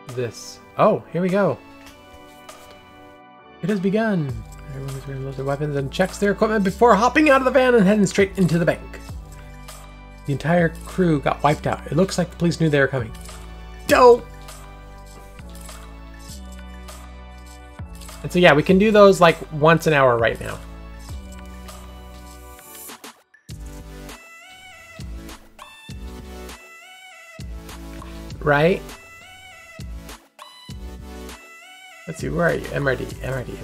this. Oh, here we go. It has begun. Everyone is going to load their weapons and checks their equipment before hopping out of the van and heading straight into the bank. The entire crew got wiped out. It looks like the police knew they were coming. Dope! And so yeah, we can do those like once an hour right now. Right? Let's see, where are you? MRD.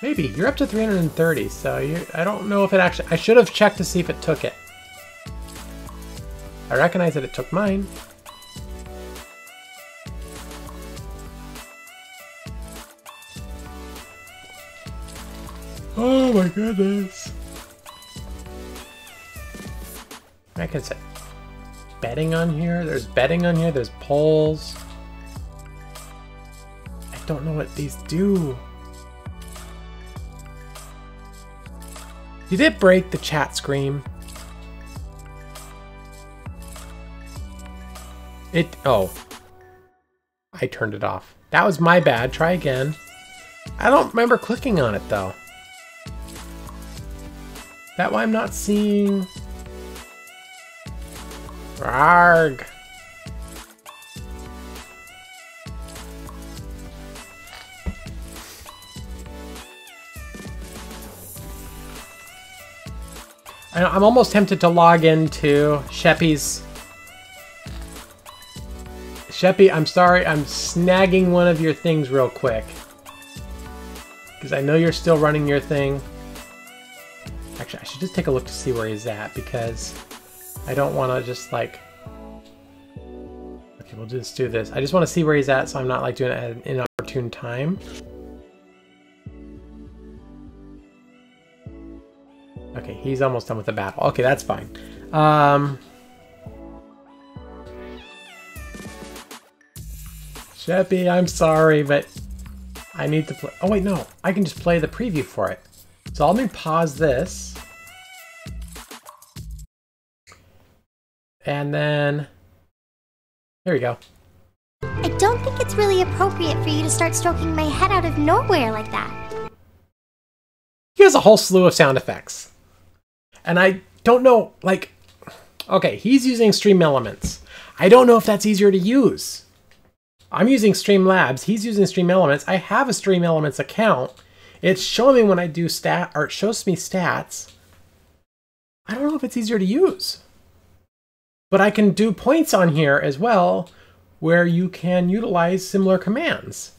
Maybe, you're up to 330, so I don't know if it actually, I should have checked to see if it took it. I recognize that it took mine. Oh my goodness. I can set betting on here. There's betting on here. There's polls. I don't know what these do. Did it break the chat screen? Oh. I turned it off. That was my bad. Try again. I don't remember clicking on it though. That why I'm not seeing... Arg. I'm almost tempted to log into Sheppy's. Sheppy, I'm sorry, I'm snagging one of your things real quick. Because I know you're still running your thing. Actually, I should just take a look to see where he's at, because I don't want to just like... Okay, we'll just do this. I just want to see where he's at, so I'm not like doing it at an inopportune time. Okay, he's almost done with the battle. Okay, that's fine. Sheppy, I'm sorry, but I need to play... Oh wait, no. I can just play the preview for it. So let me pause this. And then... There we go. I don't think it's really appropriate for you to start stroking my head out of nowhere like that. He has a whole slew of sound effects. And I don't know, like... Okay, he's using Stream Elements. I don't know if that's easier to use. I'm using Streamlabs. He's using Stream Elements. I have a Stream Elements account. It's showing me when I do or it shows me stats. I don't know if it's easier to use. But I can do points on here as well, where you can utilize similar commands.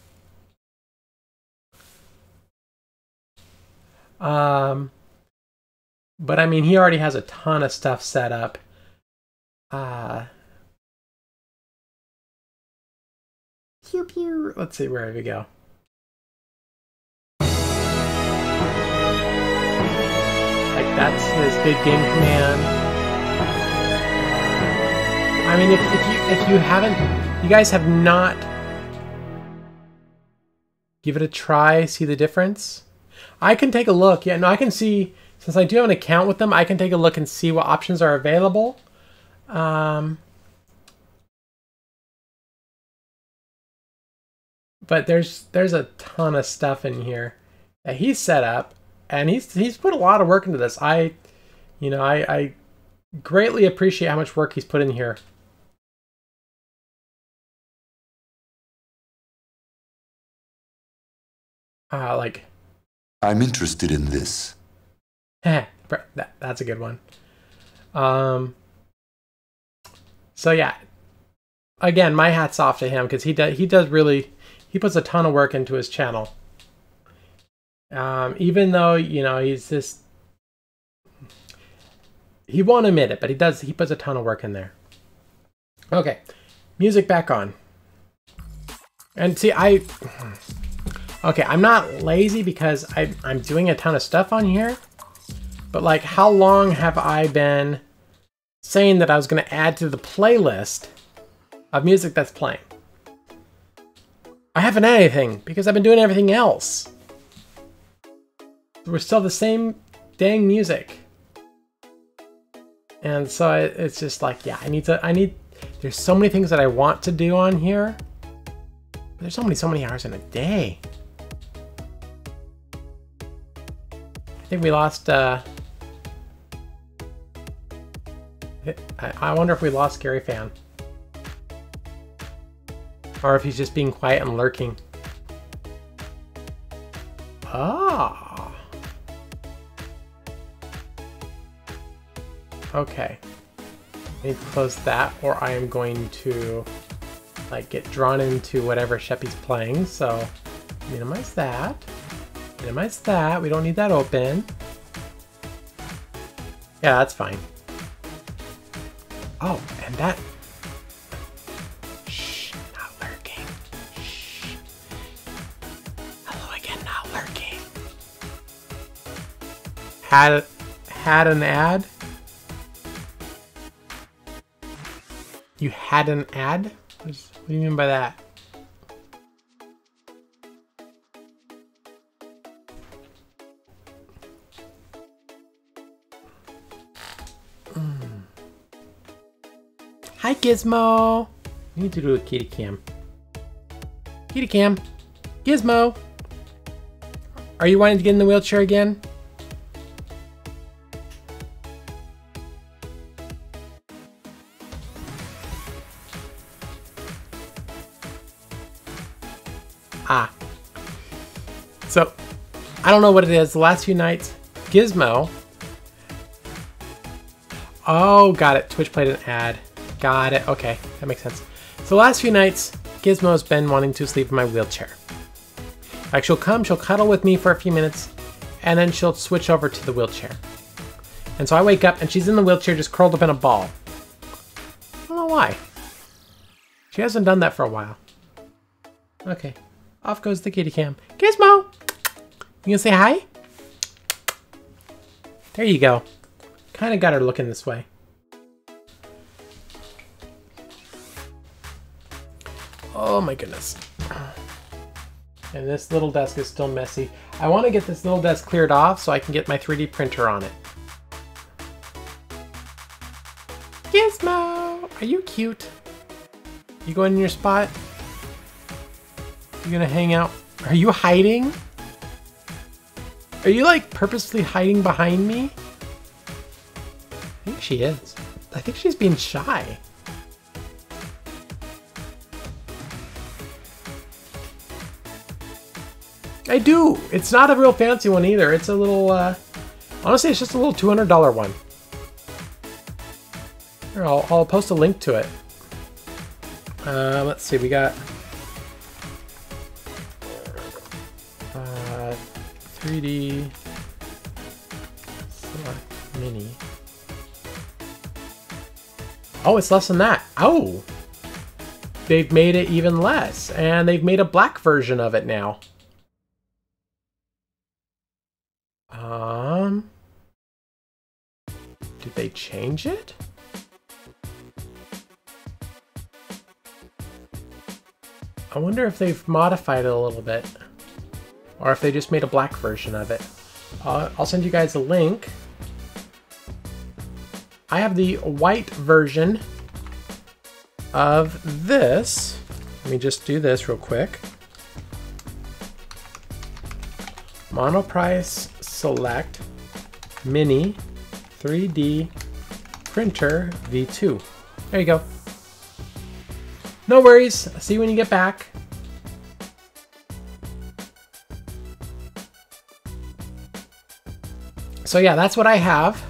But I mean, he already has a ton of stuff set up. Pew pew. Let's see, where we go. Like, that's his big game command. I mean, if you haven't, you guys have not, give it a try, see the difference. I can take a look. Yeah, no, I can see, since I do have an account with them, I can take a look and see what options are available. But there's a ton of stuff in here that he's set up, and he's put a lot of work into this. I greatly appreciate how much work he's put in here. Like, I'm interested in this. That's a good one. So yeah, again, my hat's off to him, because he does really, he puts a ton of work into his channel. Even though, you know, he's just, he won't admit it, but he puts a ton of work in there. Okay, music back on. And see, okay, I'm not lazy because I'm doing a ton of stuff on here, but like, how long have I been saying that I was going to add to the playlist of music that's playing? I haven't had anything because I've been doing everything else. We're still the same dang music. And so it's just like, yeah, there's so many things that I want to do on here, but there's so many hours in a day. I think we lost, I wonder if we lost Scary Fan. Or if he's just being quiet and lurking. Ah. Okay. I need to close that, or I am going to like get drawn into whatever Sheppy's playing. So minimize that. Minimize that. We don't need that open. Yeah, that's fine. Oh, and that. Shh, not lurking. Shh. Hello again, not lurking. Had an ad? You had an ad? What do you mean by that? Hi, Gizmo. We need to do a kitty cam. Kitty cam. Gizmo. Are you wanting to get in the wheelchair again? Ah. So, I don't know what it is. The last few nights, Gizmo. Oh, got it. Twitch played an ad. Got it. Okay, that makes sense. So, the last few nights, Gizmo's been wanting to sleep in my wheelchair. Like, she'll come, she'll cuddle with me for a few minutes, and then she'll switch over to the wheelchair. And so I wake up, and she's in the wheelchair just curled up in a ball. I don't know why. She hasn't done that for a while. Okay. Off goes the kitty cam. Gizmo! You gonna say hi? There you go. Kind of got her looking this way. Oh my goodness. And this little desk is still messy. I want to get this little desk cleared off so I can get my 3D printer on it. Gizmo! Are you cute? You going in your spot? You gonna hang out? Are you hiding? Are you like purposely hiding behind me? I think she is. I think she's being shy. I do. It's not a real fancy one either. It's a little, honestly, it's just a little $200 one. Here, I'll post a link to it. Let's see, we got 3D Mini. Oh, it's less than that. Oh, they've made it even less, and they've made a black version of it now. Did they change it? I wonder if they've modified it a little bit, or if they just made a black version of it. I'll send you guys a link. I have the white version of this. Let me just do this real quick. Monoprice Select Mini 3D Printer V2. There you go. No worries. See you when you get back. So yeah, that's what I have.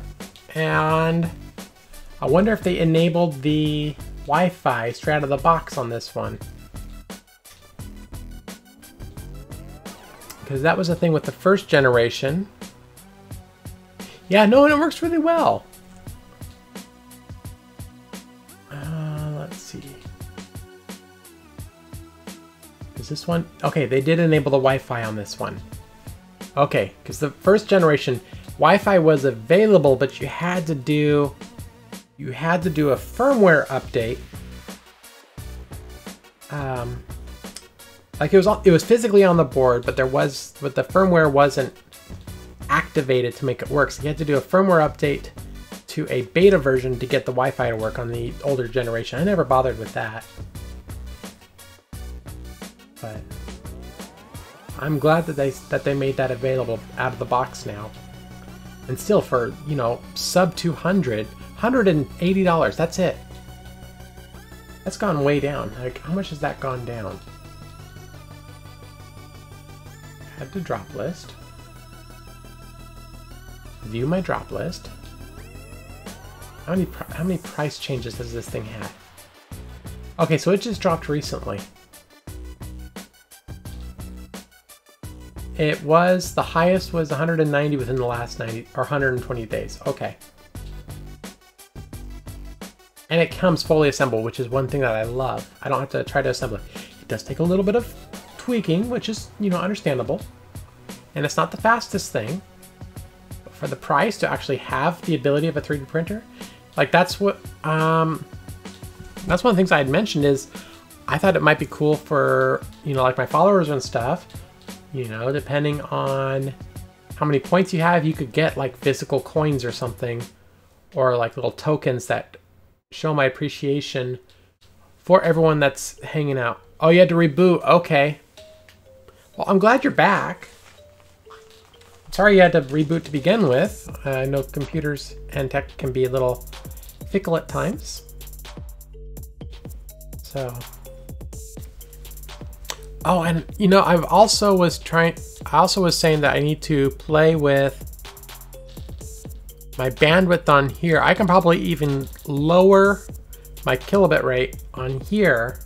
And I wonder if they enabled the Wi-Fi straight out of the box on this one. Because that was the thing with the first generation. Yeah, no, and it works really well. Let's see. Is this one? Okay, they did enable the Wi-Fi on this one. Okay, because the first generation, Wi-Fi was available, but you had to do a firmware update. Like it was physically on the board, but the firmware wasn't activated to make it work. So you had to do a firmware update to a beta version to get the Wi-Fi to work on the older generation. I never bothered with that. But I'm glad that they made that available out of the box now. And still for, you know, sub 200, $180, that's it. That's gone way down. Like, how much has that gone down? Add to drop list. View my drop list. How many price changes does this thing have? Okay, so it just dropped recently. It was, the highest was 190 within the last 90 or 120 days. Okay. And it comes fully assembled, which is one thing that I love. I don't have to try to assemble it. It does take a little bit of tweaking, which is, you know, understandable. And it's not the fastest thing. But for the price to actually have the ability of a 3D printer, like that's what, that's one of the things I had mentioned is I thought it might be cool for, you know, like my followers and stuff, you know, depending on how many points you have, you could get like physical coins or something, or like little tokens that show my appreciation for everyone that's hanging out. Oh, you had to reboot. Okay. Well, I'm glad you're back. Sorry you had to reboot to begin with. I know computers and tech can be a little fickle at times. So. Oh, and you know, I also was saying that I need to play with my bandwidth on here. I can probably even lower my kilobit rate on here.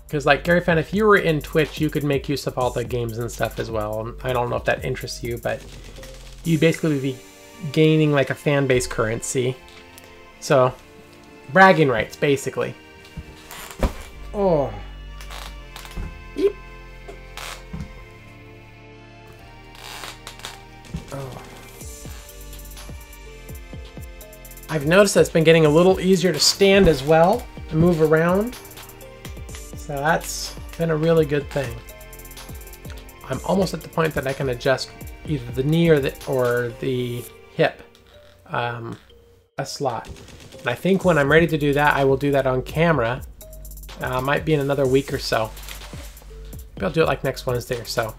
Because like Gary Fan, if you were in Twitch, you could make use of all the games and stuff as well. I don't know if that interests you, but you'd basically be gaining like a fan base currency. So, bragging rights, basically. Oh. Eep. Oh. I've noticed that it's been getting a little easier to stand as well and move around. So that's been a really good thing. I'm almost at the point that I can adjust either the knee or the hip a slot. And I think when I'm ready to do that, I will do that on camera. Might be in another week or so. Maybe I'll do it like next Wednesday or so.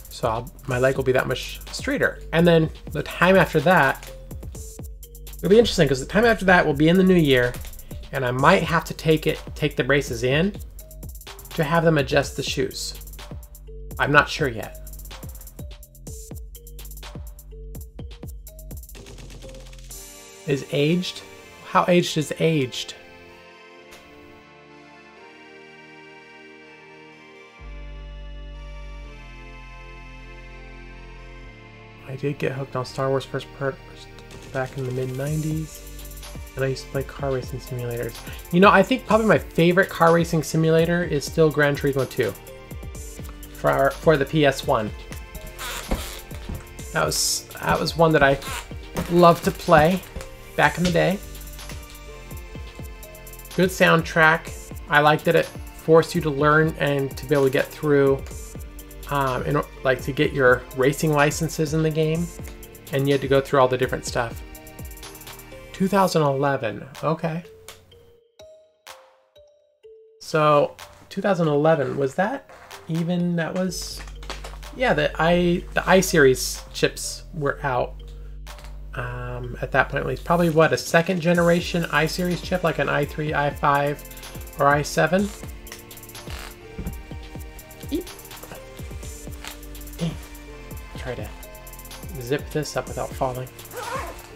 So my leg will be that much straighter. And then the time after that, it'll be interesting because the time after that will be in the new year, and I might have to take the braces in to have them adjust the shoes. I'm not sure yet. Is aged? How aged is aged? I did get hooked on Star Wars first part back in the mid-90s. And I used to play car racing simulators. You know, I think probably my favorite car racing simulator is still Gran Turismo 2 for the PS1. That was one that I loved to play back in the day. Good soundtrack. I liked that it forced you to learn and to be able to get through, like to get your racing licenses in the game, and you had to go through all the different stuff. 2011, okay. So 2011, was that even, that was, yeah, the i-Series chips were out at that point at least. Probably what, a second generation i-Series chip, like an i3, i5, or i7? Eep. Try to zip this up without falling.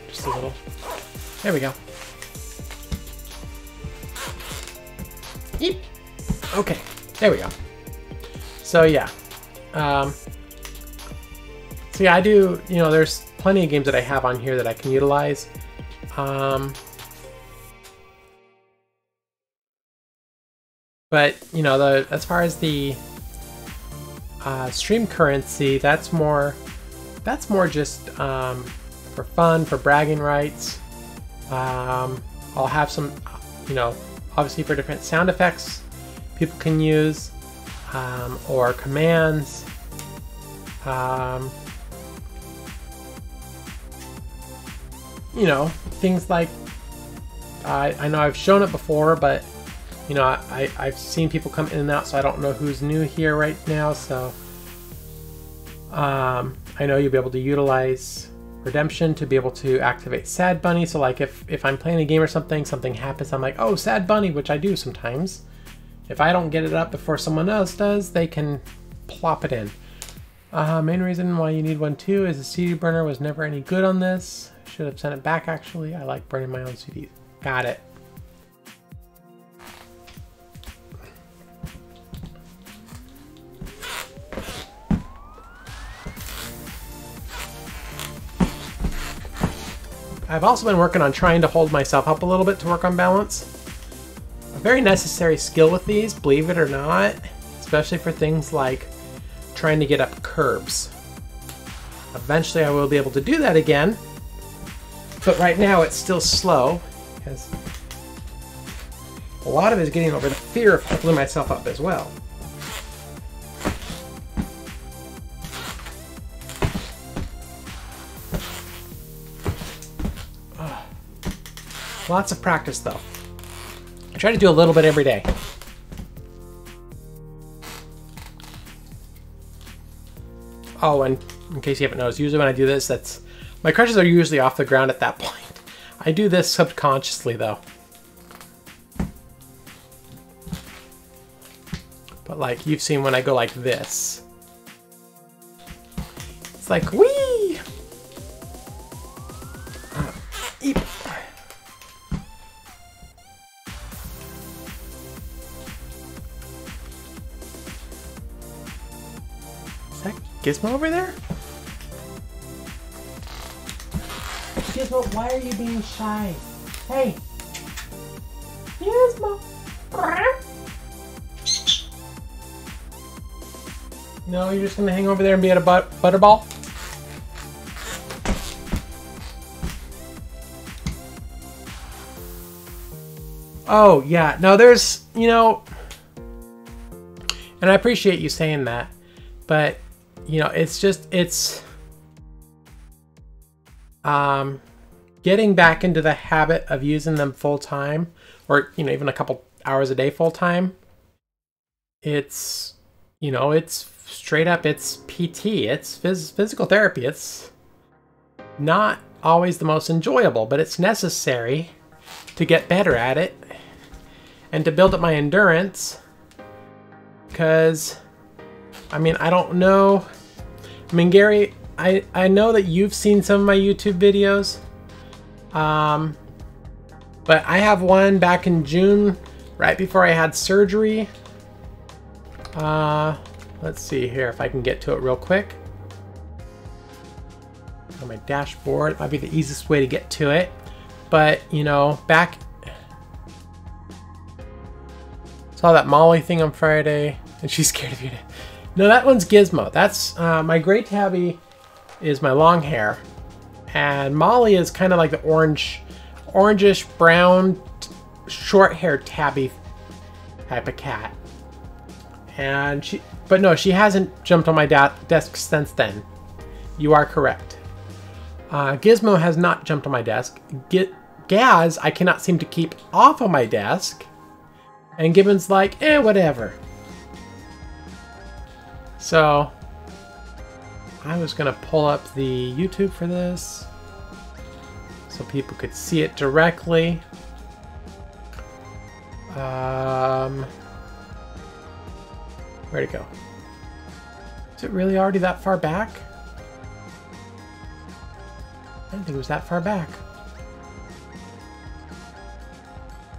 Just a little. There we go. Eep. Okay, there we go. So yeah. So yeah, I do, you know, there's plenty of games that I have on here that I can utilize. But, you know, as far as the stream currency, that's more just for fun, for bragging rights. I'll have some, you know, obviously for different sound effects people can use, or commands. You know, things like, I know I've shown it before, but, you know, I've seen people come in and out, so I don't know who's new here right now, so. I know you'll be able to utilize redemption to be able to activate Sad Bunny. So like if I'm playing a game or something happens, I'm like, oh, Sad Bunny, which I do sometimes. If I don't get it up before someone else does, they can plop it in. Main reason why you need one too is the CD burner was never any good on this. Should have sent it back actually. I like burning my own CDs. Got it. I've also been working on trying to hold myself up a little bit to work on balance. A very necessary skill with these, believe it or not, especially for things like trying to get up curbs. Eventually I will be able to do that again, but right now it's still slow because a lot of it is getting over the fear of pulling myself up as well. Lots of practice though. I try to do a little bit every day. Oh, and in case you haven't noticed, usually when I do this, my crutches are usually off the ground at that point. I do this subconsciously though. But like you've seen when I go like this. It's like, whee! Eep. Is that Gizmo over there? Gizmo, why are you being shy? Hey! Gizmo! No, you're just gonna hang over there and be at a butterball? Oh, yeah. No, there's, you know, and I appreciate you saying that, but, you know, it's just, getting back into the habit of using them full time, or, you know, even a couple hours a day full time. It's, you know, it's straight up, it's PT, it's physical therapy. It's not always the most enjoyable, but it's necessary to get better at it and to build up my endurance. Because, I mean, I don't know. I mean, Gary, I know that you've seen some of my YouTube videos. But I have one back in June, right before I had surgery. Let's see here if I can get to it real quick. On my dashboard, it might be the easiest way to get to it. But, you know, back... Saw that Molly thing on Friday, and she's scared of you. No, that one's Gizmo. That's, my gray tabby is my long hair. And Molly is kind of like the orangish brown, short-haired tabby type of cat. And but no, she hasn't jumped on my desk since then. You are correct. Gizmo has not jumped on my desk. Gaz, I cannot seem to keep off of my desk. And Gibbon's like, whatever. So, I was gonna pull up the YouTube for this so people could see it directly. Where'd it go? Is it really already that far back? I didn't think it was that far back.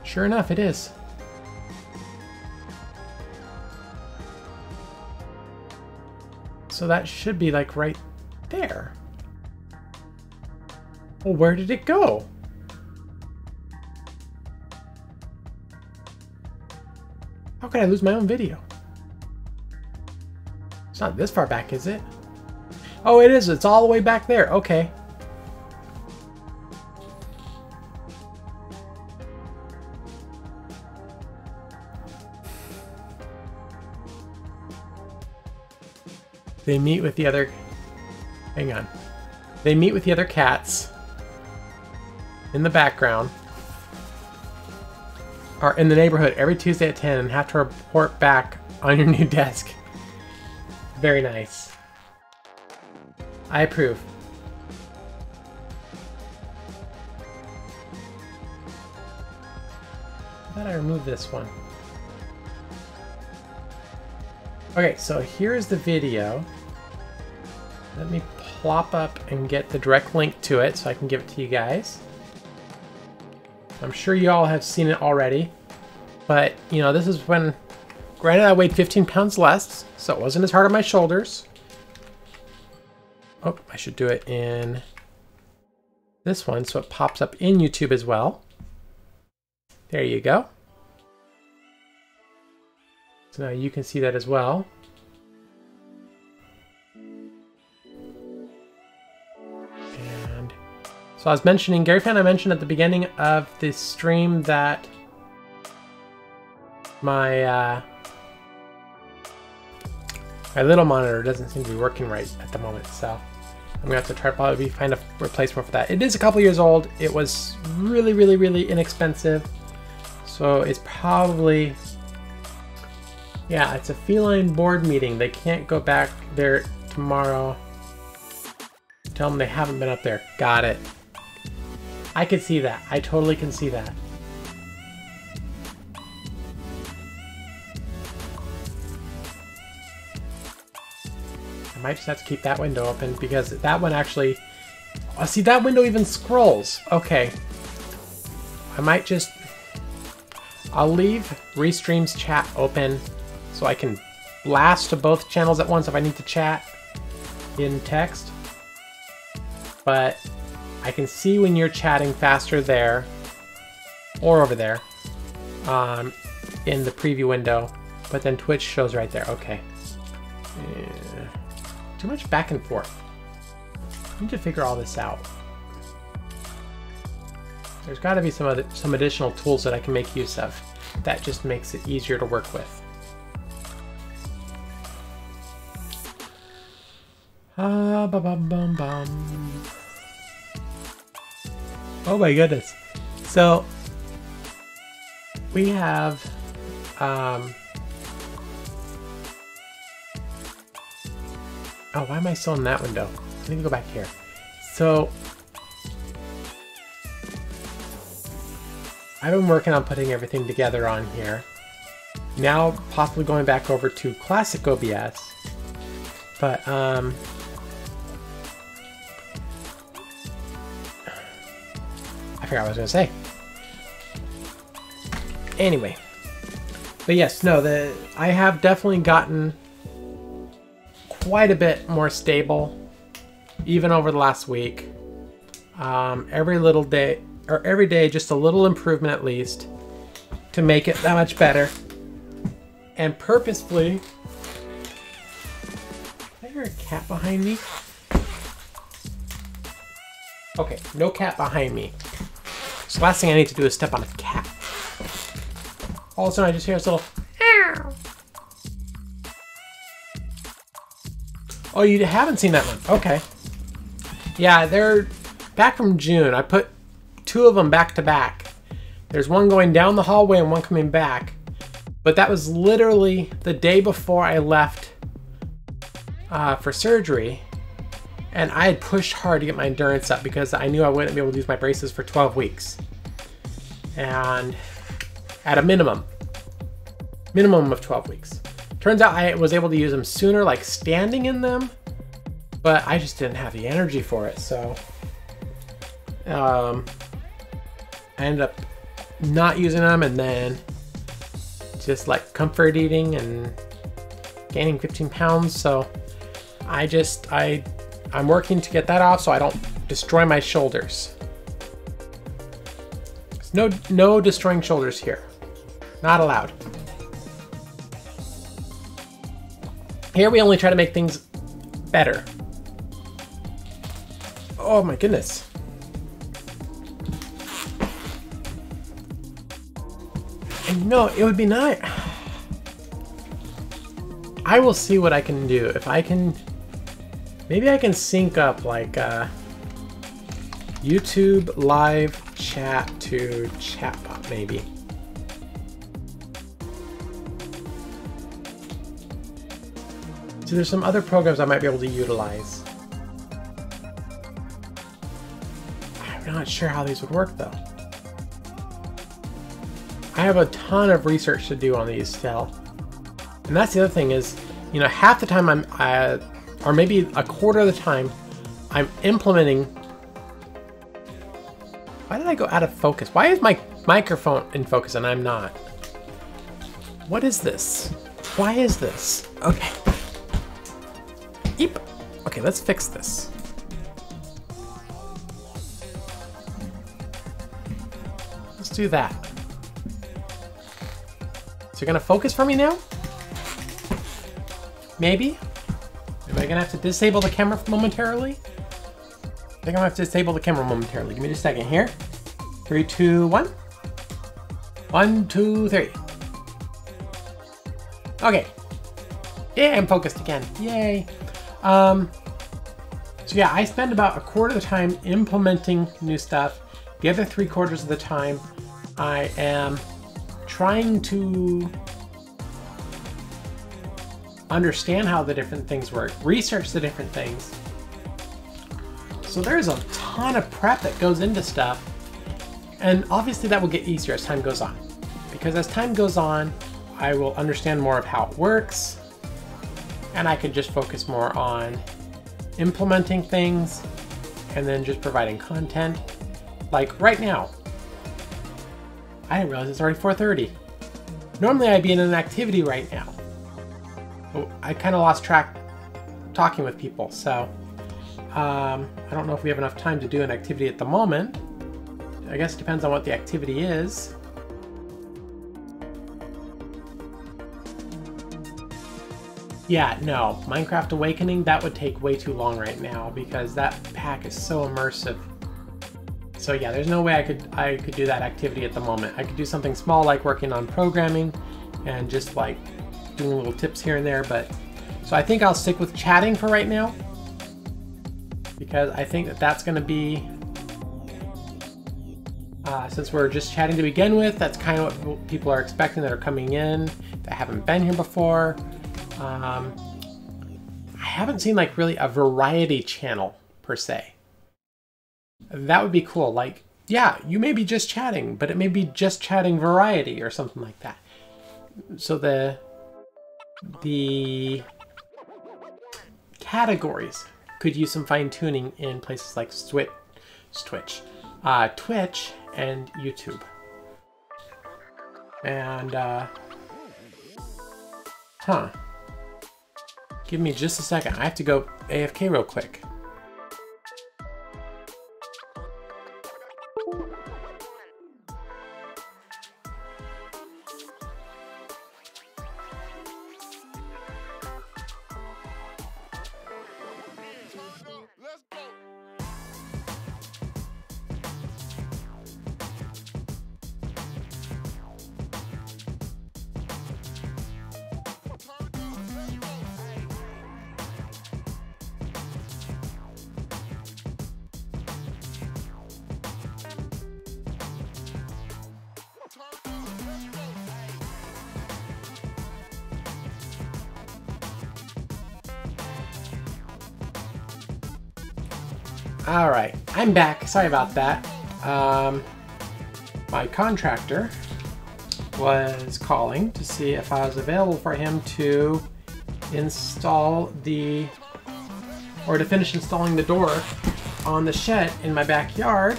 Sure enough, it is. So that should be like right there. Well, where did it go? How could I lose my own video? It's not this far back, is it? Oh, it is. It's all the way back there. Okay. They meet with the other... Hang on. They meet with the other cats in the background, or in the neighborhood every Tuesday at 10 and have to report back on your new desk. Very nice. I approve. How about I remove this one? Okay, so here's the video. Let me plop up and get the direct link to it so I can give it to you guys. I'm sure you all have seen it already, but you know, this is when, granted I weighed 15 pounds less, so it wasn't as hard on my shoulders. Oh, I should do it in this one so it pops up in YouTube as well. There you go. So now you can see that as well. And so I was mentioning, Gary Fan, I mentioned at the beginning of this stream that my my little monitor doesn't seem to be working right at the moment, so I'm gonna have to try to probably find a replacement for that. It is a couple years old. It was really inexpensive, so it's probably, yeah, it's a feline board meeting. They can't go back there tomorrow. Tell them they haven't been up there. Got it. I can see that. I totally can see that. I might just have to keep that window open because that one actually... Oh, see, that window even scrolls. Okay. I might just... I'll leave Restream's chat open so I can blast to both channels at once if I need to chat in text. But I can see when you're chatting faster there or over there in the preview window, but then Twitch shows right there. Okay. Yeah. Too much back and forth. I need to figure all this out. There's got to be some additional tools that I can make use of. That just makes it easier to work with. Ba-bum-bum-bum. Oh my goodness. So we have oh, why am I still in that window? I need to go back here. So I've been working on putting everything together on here. Now possibly going back over to Classic OBS. But I forgot what I was gonna say. Anyway. But yes, no, I have definitely gotten quite a bit more stable, even over the last week. Every little day, or every day, just a little improvement at least, to make it that much better. And purposefully... Is there a cat behind me? Okay, no cat behind me. So the last thing I need to do is step on a cat. All of a sudden I just hear this little... Ow. Oh, you haven't seen that one? Okay. Yeah, they're back from June. I put 2 of them back to back. There's one going down the hallway and one coming back. But that was literally the day before I left for surgery. And I had pushed hard to get my endurance up because I knew I wouldn't be able to use my braces for 12 weeks. And at a minimum of 12 weeks. Turns out I was able to use them sooner, like standing in them, but I just didn't have the energy for it, so I ended up not using them and then just like comfort eating and gaining 15 pounds, so I'm working to get that off so I don't destroy my shoulders. No destroying shoulders here. Not allowed. Here we only try to make things better. Oh my goodness. And no, it would be nice. I will see what I can do. If I can, maybe I can sync up like YouTube live chat to chatbot maybe. So there's some other programs I might be able to utilize. not sure how these would work though. I have a ton of research to do on these still. And that's the other thing is, you know, half the time or maybe a quarter of the time, I'm implementing. Why did I go out of focus? Why is my microphone in focus and I'm not? What is this? Why is this? Okay. Eep. Okay, let's fix this. Let's do that. So you're gonna focus for me now? Maybe? Am I gonna have to disable the camera momentarily? I think I'm gonna have to disable the camera momentarily. Give me just a second here. 3, 2, 1. 1, 2, 3. Okay. Yeah, I'm focused again. Yay. So yeah, I spend about a quarter of the time implementing new stuff. The other 3/4 of the time, I am trying to understand how the different things work, research the different things. So there's a ton of prep that goes into stuff, and obviously that will get easier as time goes on. Because as time goes on, I will understand more of how it works, and I can just focus more on implementing things and then just providing content. Like right now, I didn't realize it's already 4:30. Normally I'd be in an activity right now. But I kind of lost track talking with people, so I don't know if we have enough time to do an activity at the moment. I guess it depends on what the activity is. Yeah, no, Minecraft Awakening, that would take way too long right now because that pack is so immersive. So yeah, there's no way I could do that activity at the moment. I could do something small like working on programming and just like doing little tips here and there, but so I think I'll stick with chatting for right now because I think that that's going to be since we're just chatting to begin with, that's kind of what people are expecting that are coming in that haven't been here before. I haven't seen like really a variety channel per se. That would be cool. Like, yeah, you may be just chatting, but it may be just chatting variety or something like that. So the categories could use some fine tuning in places like Twitch and YouTube. And give me just a second. I have to go AFK real quick. All right, I'm back. Sorry about that. My contractor was calling to see if I was available for him to install to finish installing the door on the shed in my backyard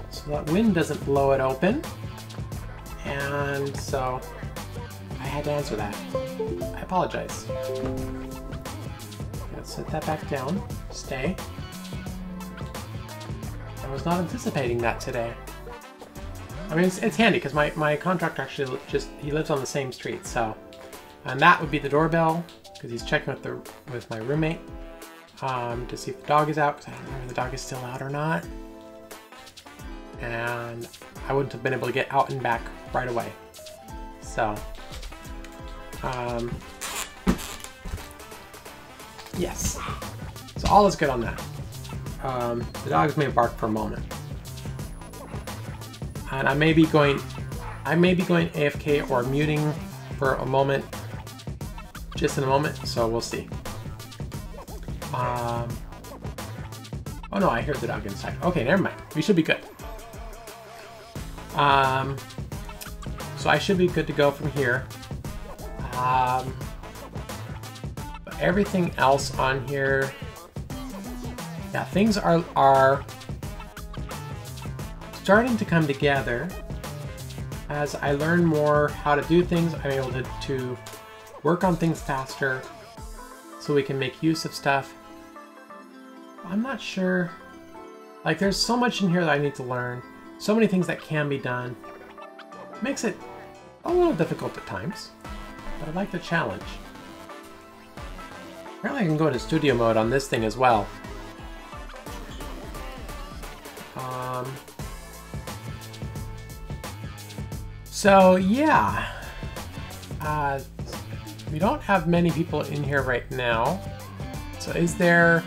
so that wind doesn't blow it open. And so I had to answer that. I apologize. Let's set that back down. Stay. I was not anticipating that today. I mean, it's handy because my contractor actually he lives on the same street, so. And that would be the doorbell because he's checking with my roommate to see if the dog is out, because I don't know if the dog is still out or not. And I wouldn't have been able to get out and back right away. So, yes. So all is good on that. The dogs may bark for a moment. And I may be going AFK or muting for a moment, just in a moment, so we'll see. Oh no, I heard the dog inside. Okay, never mind. We should be good. So I should be good to go from here. But everything else on here, yeah, things are starting to come together. As I learn more how to do things, I'm able to work on things faster so we can make use of stuff. I'm not sure, like there's so much in here that I need to learn, so many things that can be done. Makes it a little difficult at times, but I like the challenge. Apparently I can go into studio mode on this thing as well. So yeah, we don't have many people in here right now. So is there...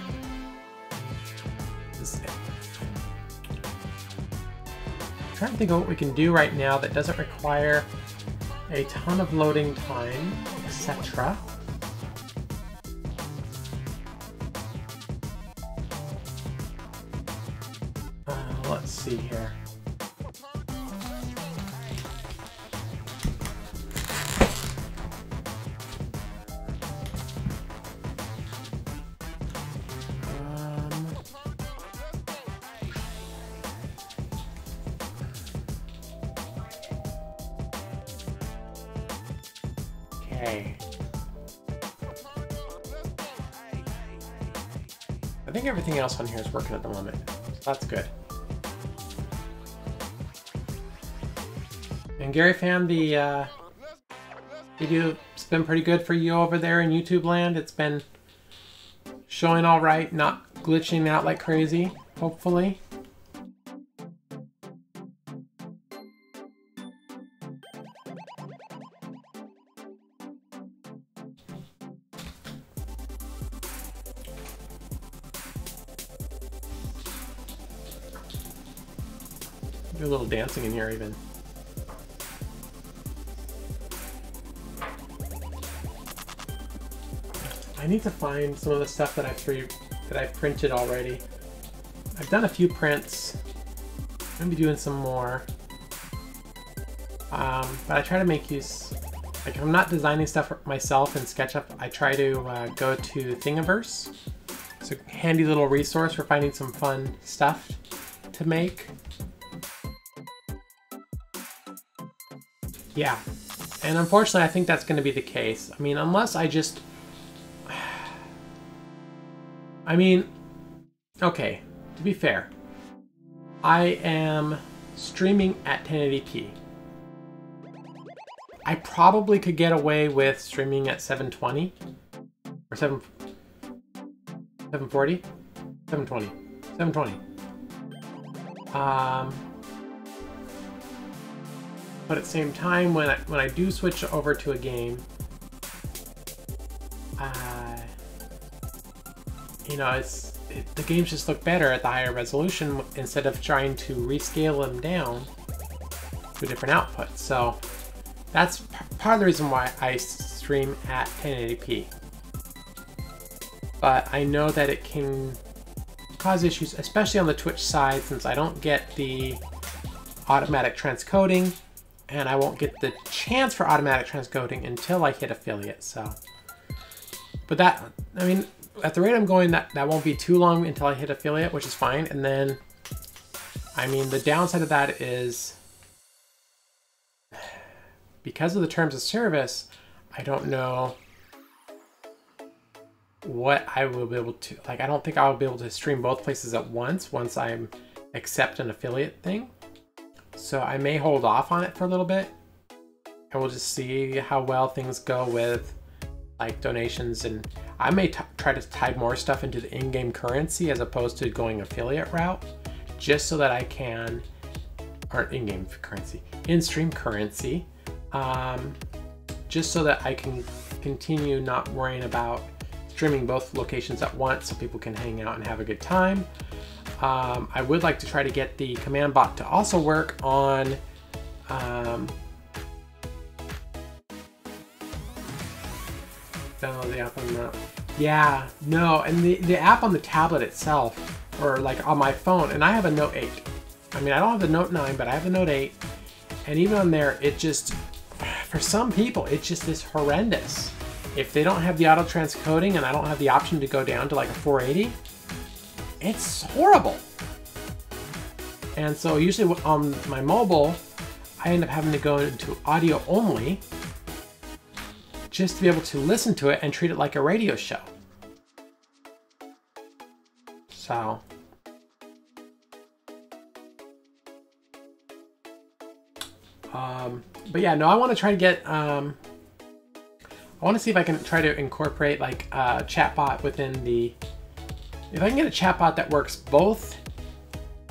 I'm trying to think of what we can do right now that doesn't require a ton of loading time, etc. Let's see here. Okay. I think everything else on here is working at the moment, so that's good. And Gary fan, the video's been pretty good for you over there in YouTube land. It's been showing all right, not glitching out like crazy, hopefully. Do a little dancing in here even. I need to find some of the stuff that I've printed already. I've done a few prints. I'm gonna be doing some more. But I try to make use, like I'm not designing stuff myself in SketchUp. I try to go to Thingiverse. It's a handy little resource for finding some fun stuff to make. Yeah, and unfortunately I think that's going to be the case. I mean, unless I just... I mean, okay, to be fair, I am streaming at 1080p. I probably could get away with streaming at 720 or 740, 720. But at the same time, when I do switch over to a game, you know, the games just look better at the higher resolution instead of trying to rescale them down to a different output. So that's part of the reason why I stream at 1080p. But I know that it can cause issues, especially on the Twitch side, since I don't get the automatic transcoding. And I won't get the chance for automatic transcoding until I hit affiliate, so. But that, I mean, at the rate I'm going, that won't be too long until I hit affiliate, which is fine. And then, I mean, the downside of that is, because of the terms of service, I don't know what I will be able to, like, I don't think I'll be able to stream both places at once I'm accept an affiliate thing. So I may hold off on it for a little bit, and we'll just see how well things go with like donations, and I may try to tie more stuff into the in-game currency as opposed to going affiliate route, just so that I can, or in-game currency, in-stream currency, just so that I can continue not worrying about streaming both locations at once so people can hang out and have a good time. I would like to try to get the command bot to also work on download the app on that. Yeah, no, and the app on the tablet itself, or like on my phone, and I have a Note 8. I mean, I don't have the Note 9, but I have the Note 8. And even on there, it just, for some people, it just is horrendous. If they don't have the auto transcoding and I don't have the option to go down to like a 480, it's horrible. And so usually on my mobile, I end up having to go into audio only just to be able to listen to it and treat it like a radio show. So. But yeah, no, I want to try to get, I want to see if I can try to incorporate like a chatbot within the, if I can get a chatbot that works both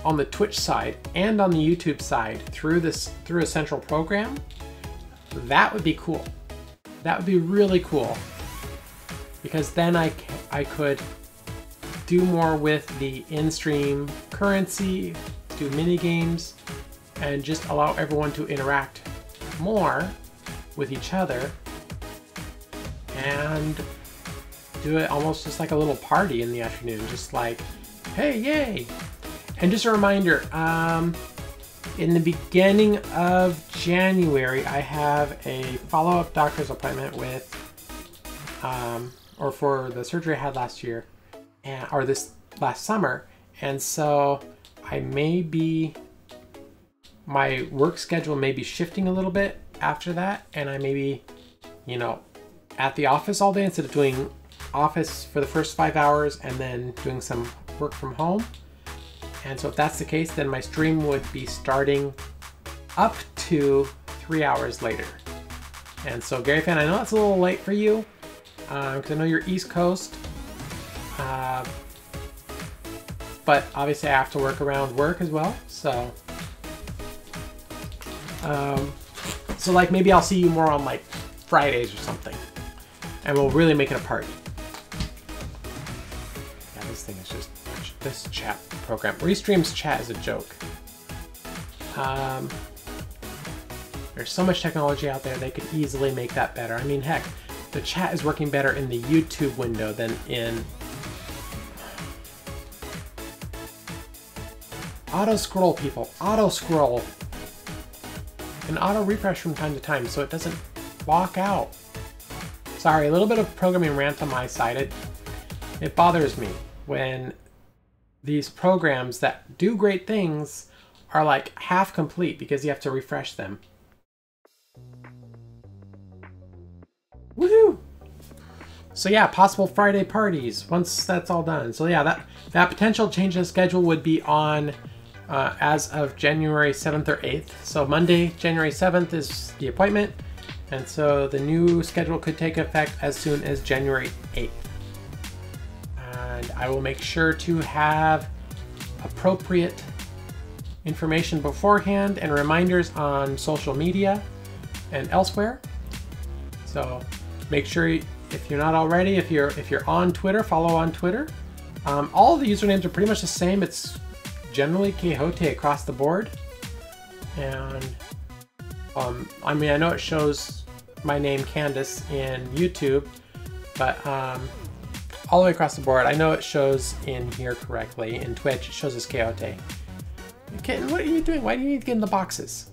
on the Twitch side and on the YouTube side through a central program, that would be cool. That would be really cool, because then I could do more with the in-stream currency, do mini games, and just allow everyone to interact more with each other and do it almost just like a little party in the afternoon, just like, hey, yay. And just a reminder, in the beginning of January, I have a follow-up doctor's appointment with, or for the surgery I had last year, or this last summer. And so my work schedule may be shifting a little bit after that, and I may be, you know, at the office all day instead of doing office for the first 5 hours and then doing some work from home. And so if that's the case, then my stream would be starting up to 3 hours later. And so Gary Fan, I know that's a little late for you, because I know you're East Coast, but obviously I have to work around work as well, so like maybe I'll see you more on like Fridays or something, and we'll really make it a party. Yeah, this thing is just, this chat program, Restream's chat is a joke. There's so much technology out there, they could easily make that better. I mean, heck, the chat is working better in the YouTube window than in auto scroll, people, auto scroll. And auto refresh from time to time so it doesn't lock out. Sorry, a little bit of programming rant on my side. It bothers me when these programs that do great things are like half complete because you have to refresh them. Woohoo! So yeah, possible Friday parties once that's all done. So yeah, that potential change in schedule would be on as of January 7th or 8th. So Monday, January 7th is the appointment. And so the new schedule could take effect as soon as January 8th. And I will make sure to have appropriate information beforehand and reminders on social media and elsewhere. So make sure, if you're not already, if you're on Twitter, follow on Twitter. All the usernames are pretty much the same. It's generally Quixote across the board. And I mean, I know it shows my name Candace in YouTube, but all the way across the board, I know it shows in here correctly. In Twitch, it shows as Quixote. Kitten, what are you doing? Why do you need to get in the boxes?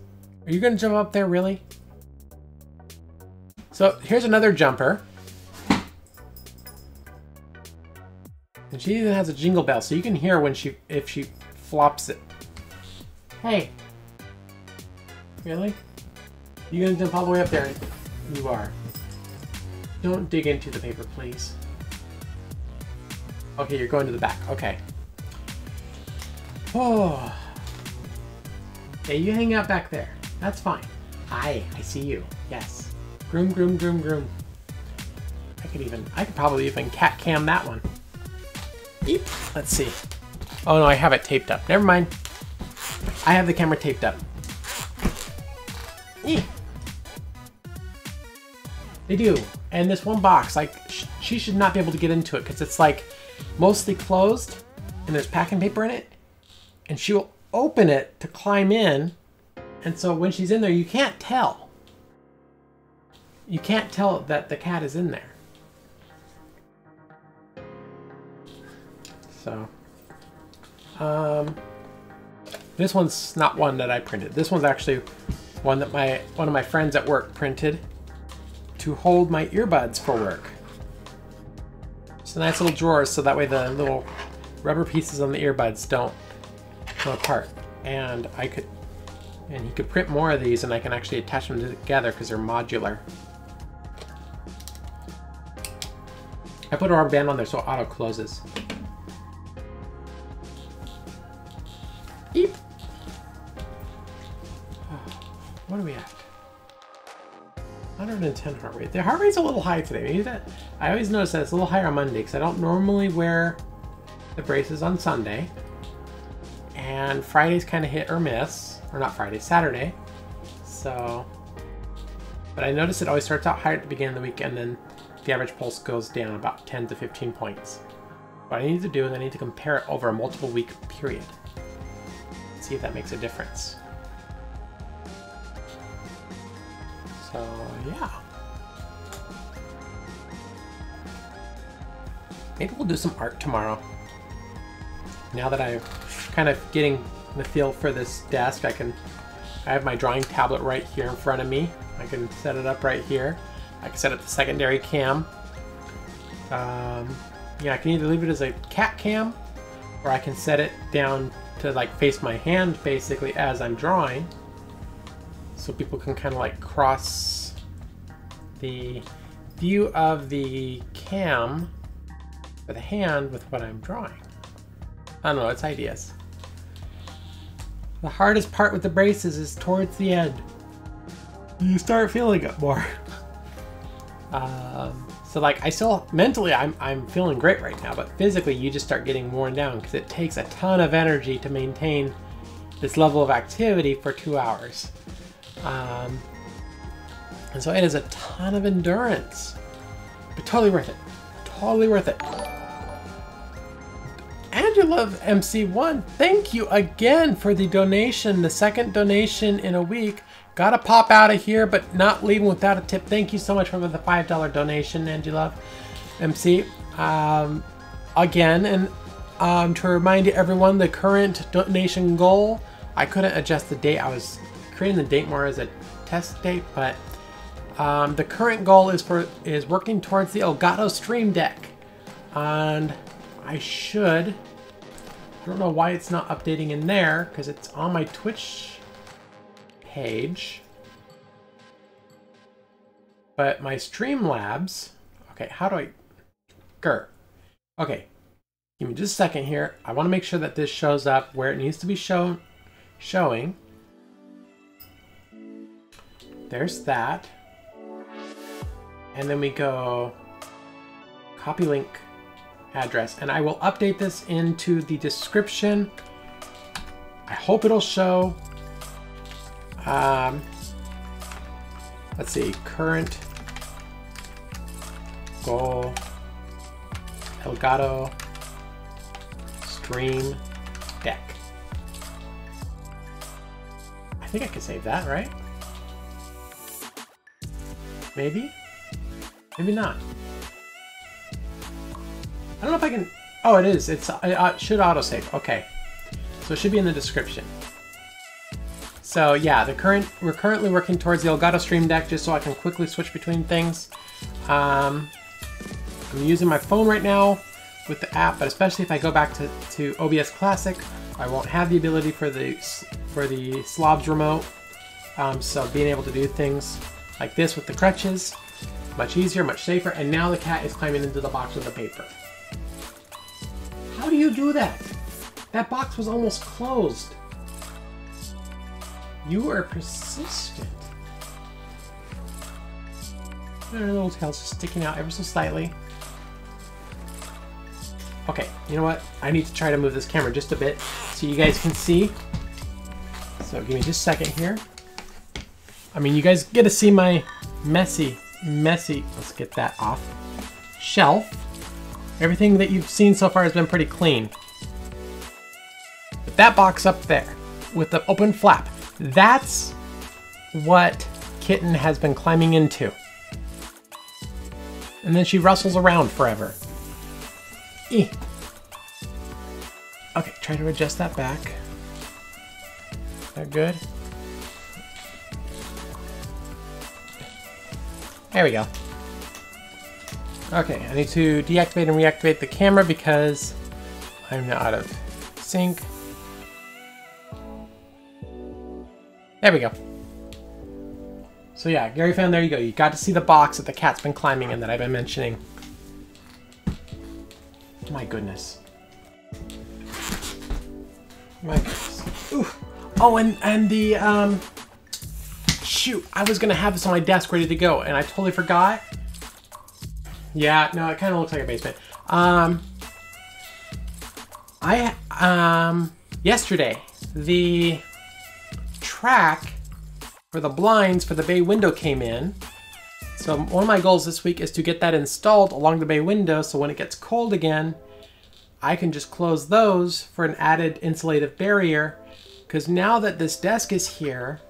Are you gonna jump up there, really? So here's another jumper. And she even has a jingle bell, so you can hear when if she flops it. Hey. Really? You gonna jump all the way up there? You are. Don't dig into the paper, please. Okay, you're going to the back. Okay. Oh. Okay, you hang out back there. That's fine. Hi, I see you. Yes. Groom, groom, groom, groom. I could probably even cat cam that one. Eep. Let's see. Oh no, I have it taped up. Never mind. I have the camera taped up. Eep. They do. And this one box, like, she should not be able to get into it because it's like mostly closed and there's packing paper in it. And she will open it to climb in. And so when she's in there, you can't tell. You can't tell that the cat is in there. So, this one's not one that I printed. This one's actually one that one of my friends at work printed to hold my earbuds for work. It's a nice little drawer, so that way the little rubber pieces on the earbuds don't come apart. And he could print more of these, and I can actually attach them together because they're modular. I put a rubber band on there so it auto closes. Eep. What are we at? 110 heart rate. The heart rate's a little high today. Maybe that. I always notice that it's a little higher on Monday because I don't normally wear the braces on Sunday. And Friday's kind of hit or miss. Or not Friday, Saturday. So. But I notice it always starts out higher at the beginning of the week and then the average pulse goes down about 10 to 15 points. What I need to do is I need to compare it over a multiple week period. See if that makes a difference. So, yeah. Maybe we'll do some art tomorrow. Now that I'm kind of getting the feel for this desk, I have my drawing tablet right here in front of me. I can set it up right here. I can set up the secondary cam. Yeah, I can either leave it as a cat cam, or I can set it down to like face my hand basically as I'm drawing. So people can kind of like cross the view of the cam for the hand with what I'm drawing. I don't know, it's ideas. The hardest part with the braces is towards the end. You start feeling it more. So like I still, mentally I'm feeling great right now, but physically you just start getting worn down because it takes a ton of energy to maintain this level of activity for 2 hours. And so it is a ton of endurance, but totally worth it. Totally worth it. Angela MC1, thank you again for the donation, the second donation in a week. Gotta pop out of here, but not leaving without a tip. Thank you so much for the $5 donation, Angela MC. Again, and to remind everyone, the current donation goal, I couldn't adjust the date. I was creating the date more as a test date, but the current goal is working towards the Elgato Stream Deck. And I don't know why it's not updating in there, because it's on my Twitch page. But my Streamlabs, okay, how do I, okay, give me just a second here. I want to make sure that this shows up where it needs to be showing. There's that. And then we go copy link address, and I will update this into the description. I hope it'll show. Let's see, current goal Elgato Stream Deck. I think I can save that, right? Maybe? Maybe not. I don't know if I can. Oh, it is. It should autosave. Okay, so it should be in the description. So yeah, we're currently working towards the Elgato Stream Deck just so I can quickly switch between things. I'm using my phone right now with the app, but especially if I go back to OBS Classic, I won't have the ability for the Slobs remote. So being able to do things like this with the crutches, much easier, much safer. And now the cat is climbing into the box with the paper. How do you do that? That box was almost closed. You are persistent. Her little tail's just sticking out ever so slightly. Okay, you know what? I need to try to move this camera just a bit so you guys can see. So give me just a second here. I mean, you guys get to see my messy, let's get that off, shelf. Everything that you've seen so far has been pretty clean. But that box up there with the open flap, that's what Kitten has been climbing into. And then she rustles around forever. Okay, try to adjust that back. Is that good? There we go. Okay, I need to deactivate and reactivate the camera because I'm now out of sync. There we go. So yeah, Gary Fan, there you go. You got to see the box that the cat's been climbing in that I've been mentioning. My goodness. My goodness. Ooh. Oh, and the, shoot, I was gonna have this on my desk ready to go, and I totally forgot. Yeah, no, it kind of looks like a basement. Yesterday, the track for the blinds for the bay window came in. So one of my goals this week is to get that installed along the bay window so when it gets cold again, I can just close those for an added insulative barrier. Because now that this desk is here,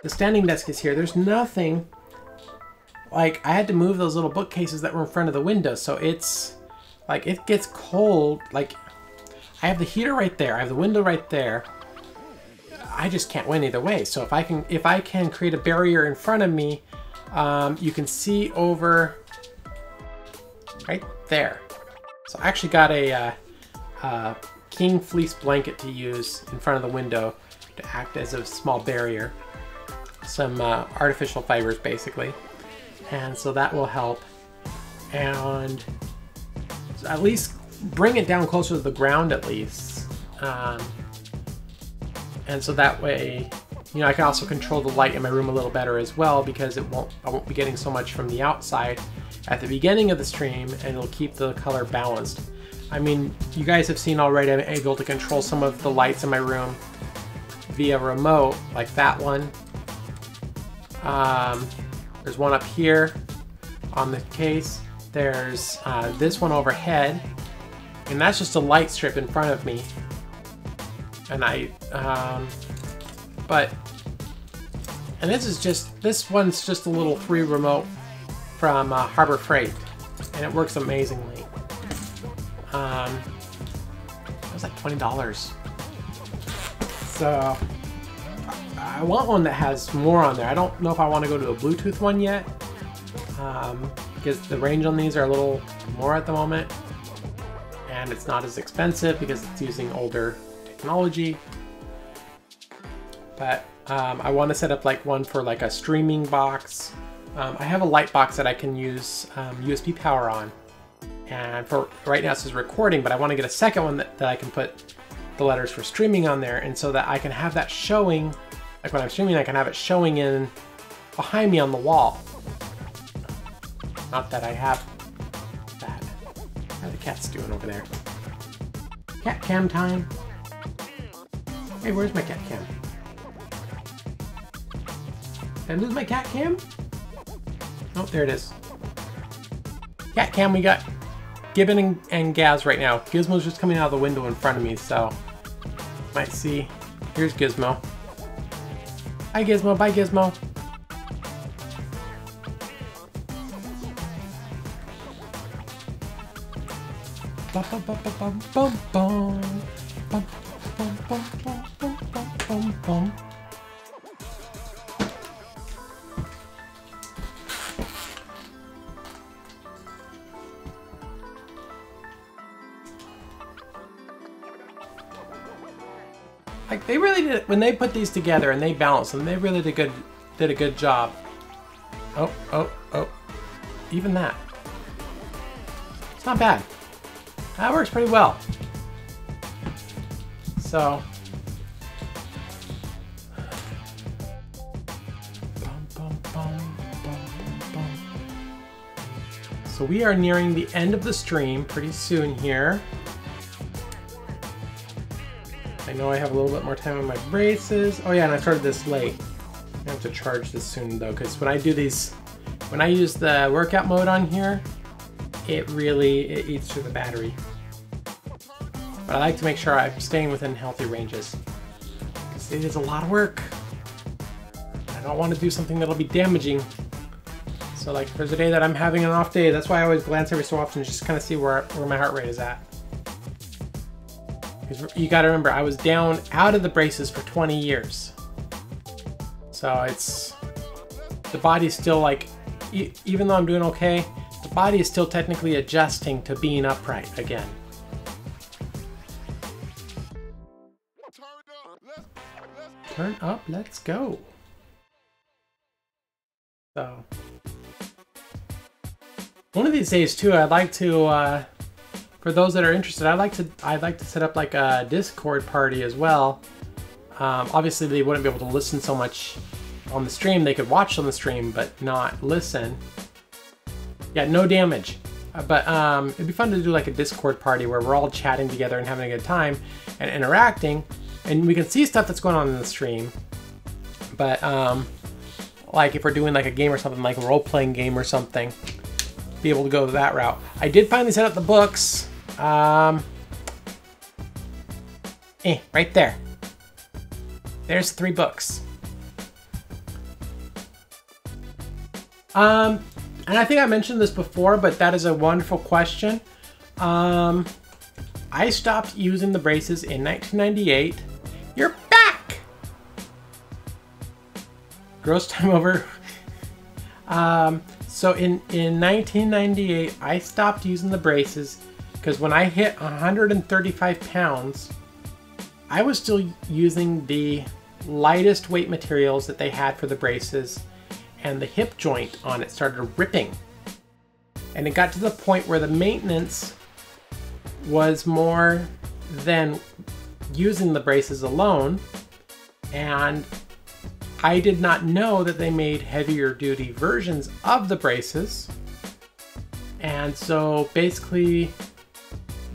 the standing desk is here, there's nothing, like I had to move those little bookcases that were in front of the window. So it's like, it gets cold. Like I have the heater right there, I have the window right there. I just can't win either way. So if I can create a barrier in front of me, you can see over right there. So I actually got a king fleece blanket to use in front of the window to act as a small barrier. Some artificial fibers basically. And so that will help. And at least bring it down closer to the ground at least. And so that way, you know, I can also control the light in my room a little better as well because I won't be getting so much from the outside at the beginning of the stream, and it'll keep the color balanced. I mean, you guys have seen already I'm able to control some of the lights in my room via remote, like that one. There's one up here on the case. There's this one overhead, and that's just a light strip in front of me. And and this one's just a little free remote from Harbor Freight, and it works amazingly. It was like $20. So I want one that has more on there. I don't know if I want to go to a Bluetooth one yet, because the range on these are a little more at the moment, and it's not as expensive because it's using older technology. But I want to set up like one for like a streaming box. I have a light box that I can use USB power on, and for right now it says recording, but I want to get a second one that I can put the letters for streaming on there, and so that I can have that showing, like when I'm streaming I can have it showing in behind me on the wall. Not that I have that. How are the cats doing over there? Cat cam time. Hey, where's my cat cam? Did I lose my cat cam? Oh, there it is. Cat cam, we got Gibbon and Gaz right now. Gizmo's just coming out of the window in front of me, so might see. Here's Gizmo. Hi Gizmo, bye Gizmo. Bum, bum, bum, bum, bum, bum, bum, bum, bum, bum, bum, bum, bum. Like they really did, when they put these together and they balanced them, they really did a good job. Oh, even that. It's not bad. That works pretty well. So, so we are nearing the end of the stream pretty soon here. I know I have a little bit more time on my braces. Oh yeah, and I started this late. I have to charge this soon though, because when I do these, when I use the workout mode on here, it eats through the battery. But I like to make sure I'm staying within healthy ranges, because it is a lot of work. I don't want to do something that'll be damaging. So like, if there's a day that I'm having an off day, that's why I always glance every so often just to kind of see where my heart rate is at. Because you got to remember, I was down out of the braces for 20 years. So it's, the body's still like, even though I'm doing okay, the body is still technically adjusting to being upright again. Turn up, let's go. So, one of these days too, I'd like to, for those that are interested, I'd like to set up like a Discord party as well. Obviously, they wouldn't be able to listen so much on the stream. They could watch on the stream, but not listen. Yeah, no damage. But it'd be fun to do like a Discord party where we're all chatting together and having a good time and interacting, and we can see stuff that's going on in the stream. But like if we're doing like a game or something, like a role-playing game or something, be able to go that route. I did finally set up the books. Right there. There's 3 books. And I think I mentioned this before, but that is a wonderful question. I stopped using the braces in 1998. You're back! Gross time over. So in 1998, I stopped using the braces because when I hit 135 pounds, I was still using the lightest weight materials that they had for the braces, and the hip joint on it started ripping. And it got to the point where the maintenance was more than using the braces alone, and I did not know that they made heavier duty versions of the braces. And so basically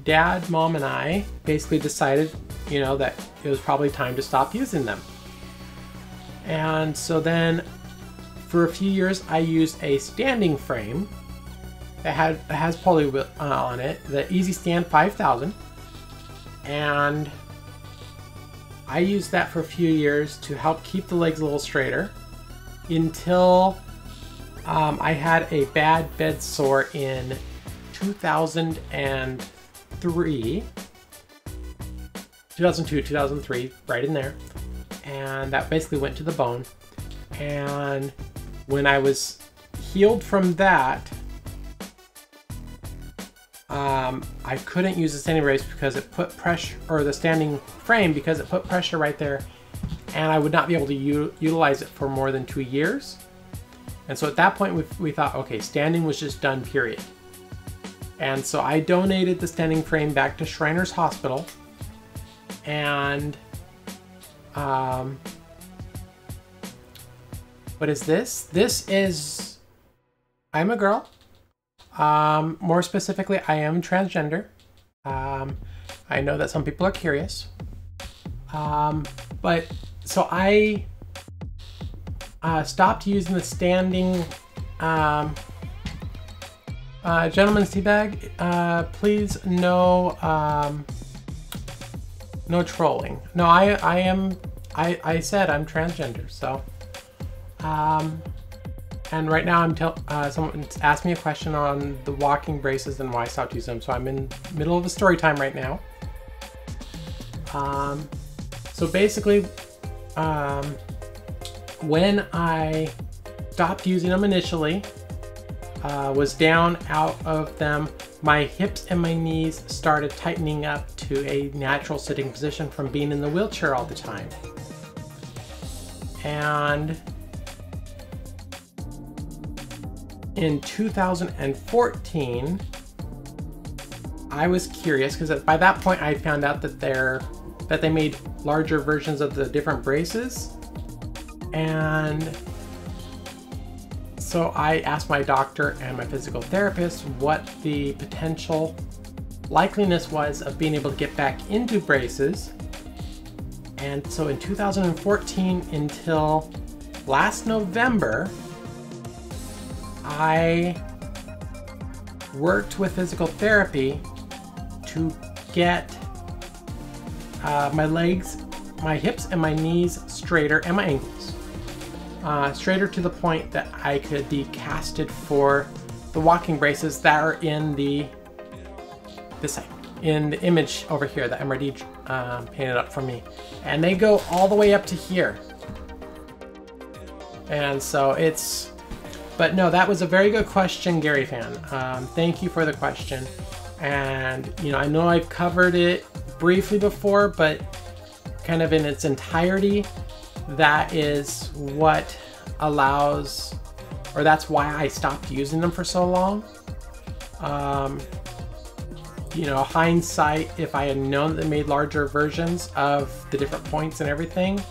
Dad, Mom, and I basically decided, you know, that it was probably time to stop using them. And so then for a few years I used a standing frame that has poly on it, the Easy Stand 5000, and I used that for a few years to help keep the legs a little straighter until I had a bad bed sore in 2002, 2003, right in there, and that basically went to the bone. And when I was healed from that, I couldn't use the standing brace because it put pressure, or the standing frame because it put pressure right there, and I would not be able to utilize it for more than 2 years. And so at that point we thought, okay, standing was just done, period. And so I donated the standing frame back to Shriners Hospital, and what is this? This is, I'm a girl. More specifically, I am transgender. I know that some people are curious. But so I stopped using the standing gentleman's tea bag. Please, no no trolling. No, I said I'm transgender, so and right now someone asked me a question on the walking braces and why I stopped using them, so I'm in the middle of a story time right now. So basically, when I stopped using them initially, was down out of them, my hips and my knees started tightening up to a natural sitting position from being in the wheelchair all the time. And in 2014, I was curious because by that point I found out that they made larger versions of the different braces, and so I asked my doctor and my physical therapist what the potential likeliness was of being able to get back into braces. And so in 2014 until last November, I worked with physical therapy to get my legs, my hips and my knees straighter, and my ankles straighter to the point that I could be casted for the walking braces that are in this side. in the image over here that MRD painted up for me. And they go all the way up to here. And so it's, but no, that was a very good question, Gary Fan. Thank you for the question. And, you know, I know I've covered it briefly before, but kind of in its entirety, that is what allows, or that's why I stopped using them for so long. You know, hindsight, if I had known that they made larger versions of the different points and everything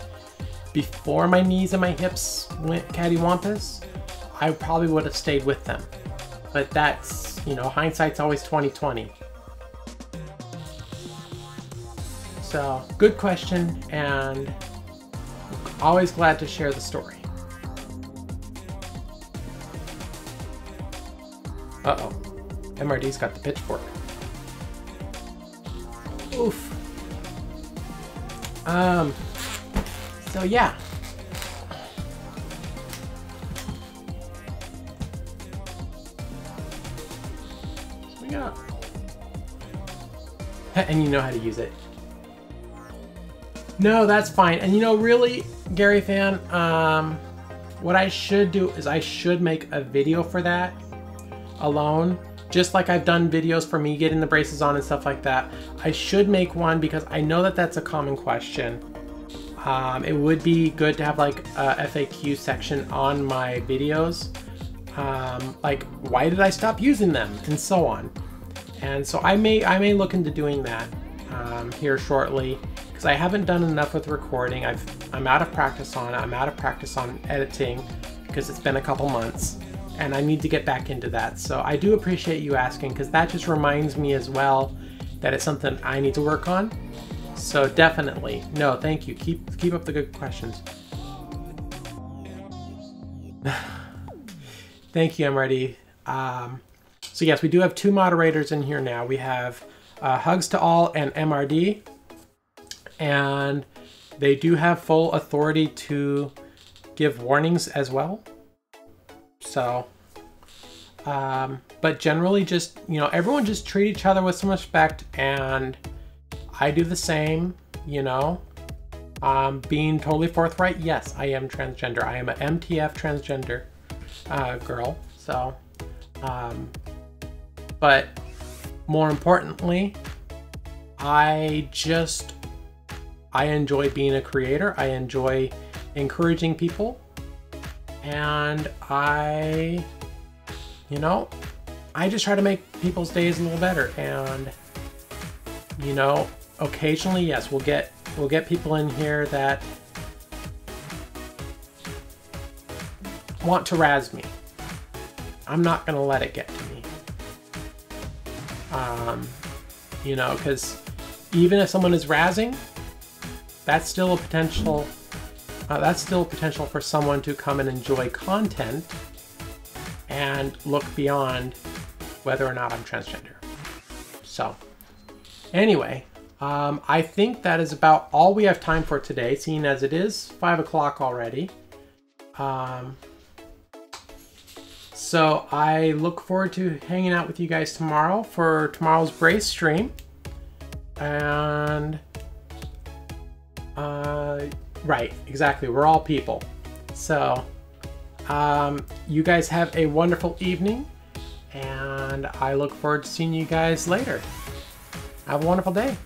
before my knees and my hips went cattywampus, I probably would have stayed with them. But that's, you know, hindsight's always 20/20. So, good question, and always glad to share the story. Uh-oh. MRD's got the pitchfork. Oof. So yeah. So we got... And you know how to use it. No, that's fine. And you know, really, Gary Fan, what I should do is I should make a video for that alone. Just like I've done videos for me getting the braces on and stuff like that. I should make one because I know that that's a common question. It would be good to have like a FAQ section on my videos. Like, why did I stop using them? And so on. And so I may look into doing that here shortly, because I haven't done enough with recording. I'm out of practice on it. I'm out of practice on editing because it's been a couple months. And I need to get back into that. So I do appreciate you asking, because that just reminds me as well that it's something I need to work on. So definitely, no, thank you. Keep up the good questions. Thank you, MRD. So yes, we do have two moderators in here now. We have Hugs to All and MRD, and they do have full authority to give warnings as well. So, but generally just, you know, everyone just treat each other with some respect, and I do the same, you know. Being totally forthright, yes, I am transgender. I am an MTF transgender girl, so, but more importantly, I enjoy being a creator. I enjoy encouraging people. And I just try to make people's days a little better. And, you know, occasionally, yes, we'll get people in here that want to razz me. I'm not gonna let it get to me. You know, because even if someone is razzing, that's still a potential. That's still potential for someone to come and enjoy content and look beyond whether or not I'm transgender. So, anyway, I think that is about all we have time for today, seeing as it is 5 o'clock already. So I look forward to hanging out with you guys tomorrow for tomorrow's brace stream. And right, exactly, we're all people. So you guys have a wonderful evening, and I look forward to seeing you guys later. Have a wonderful day.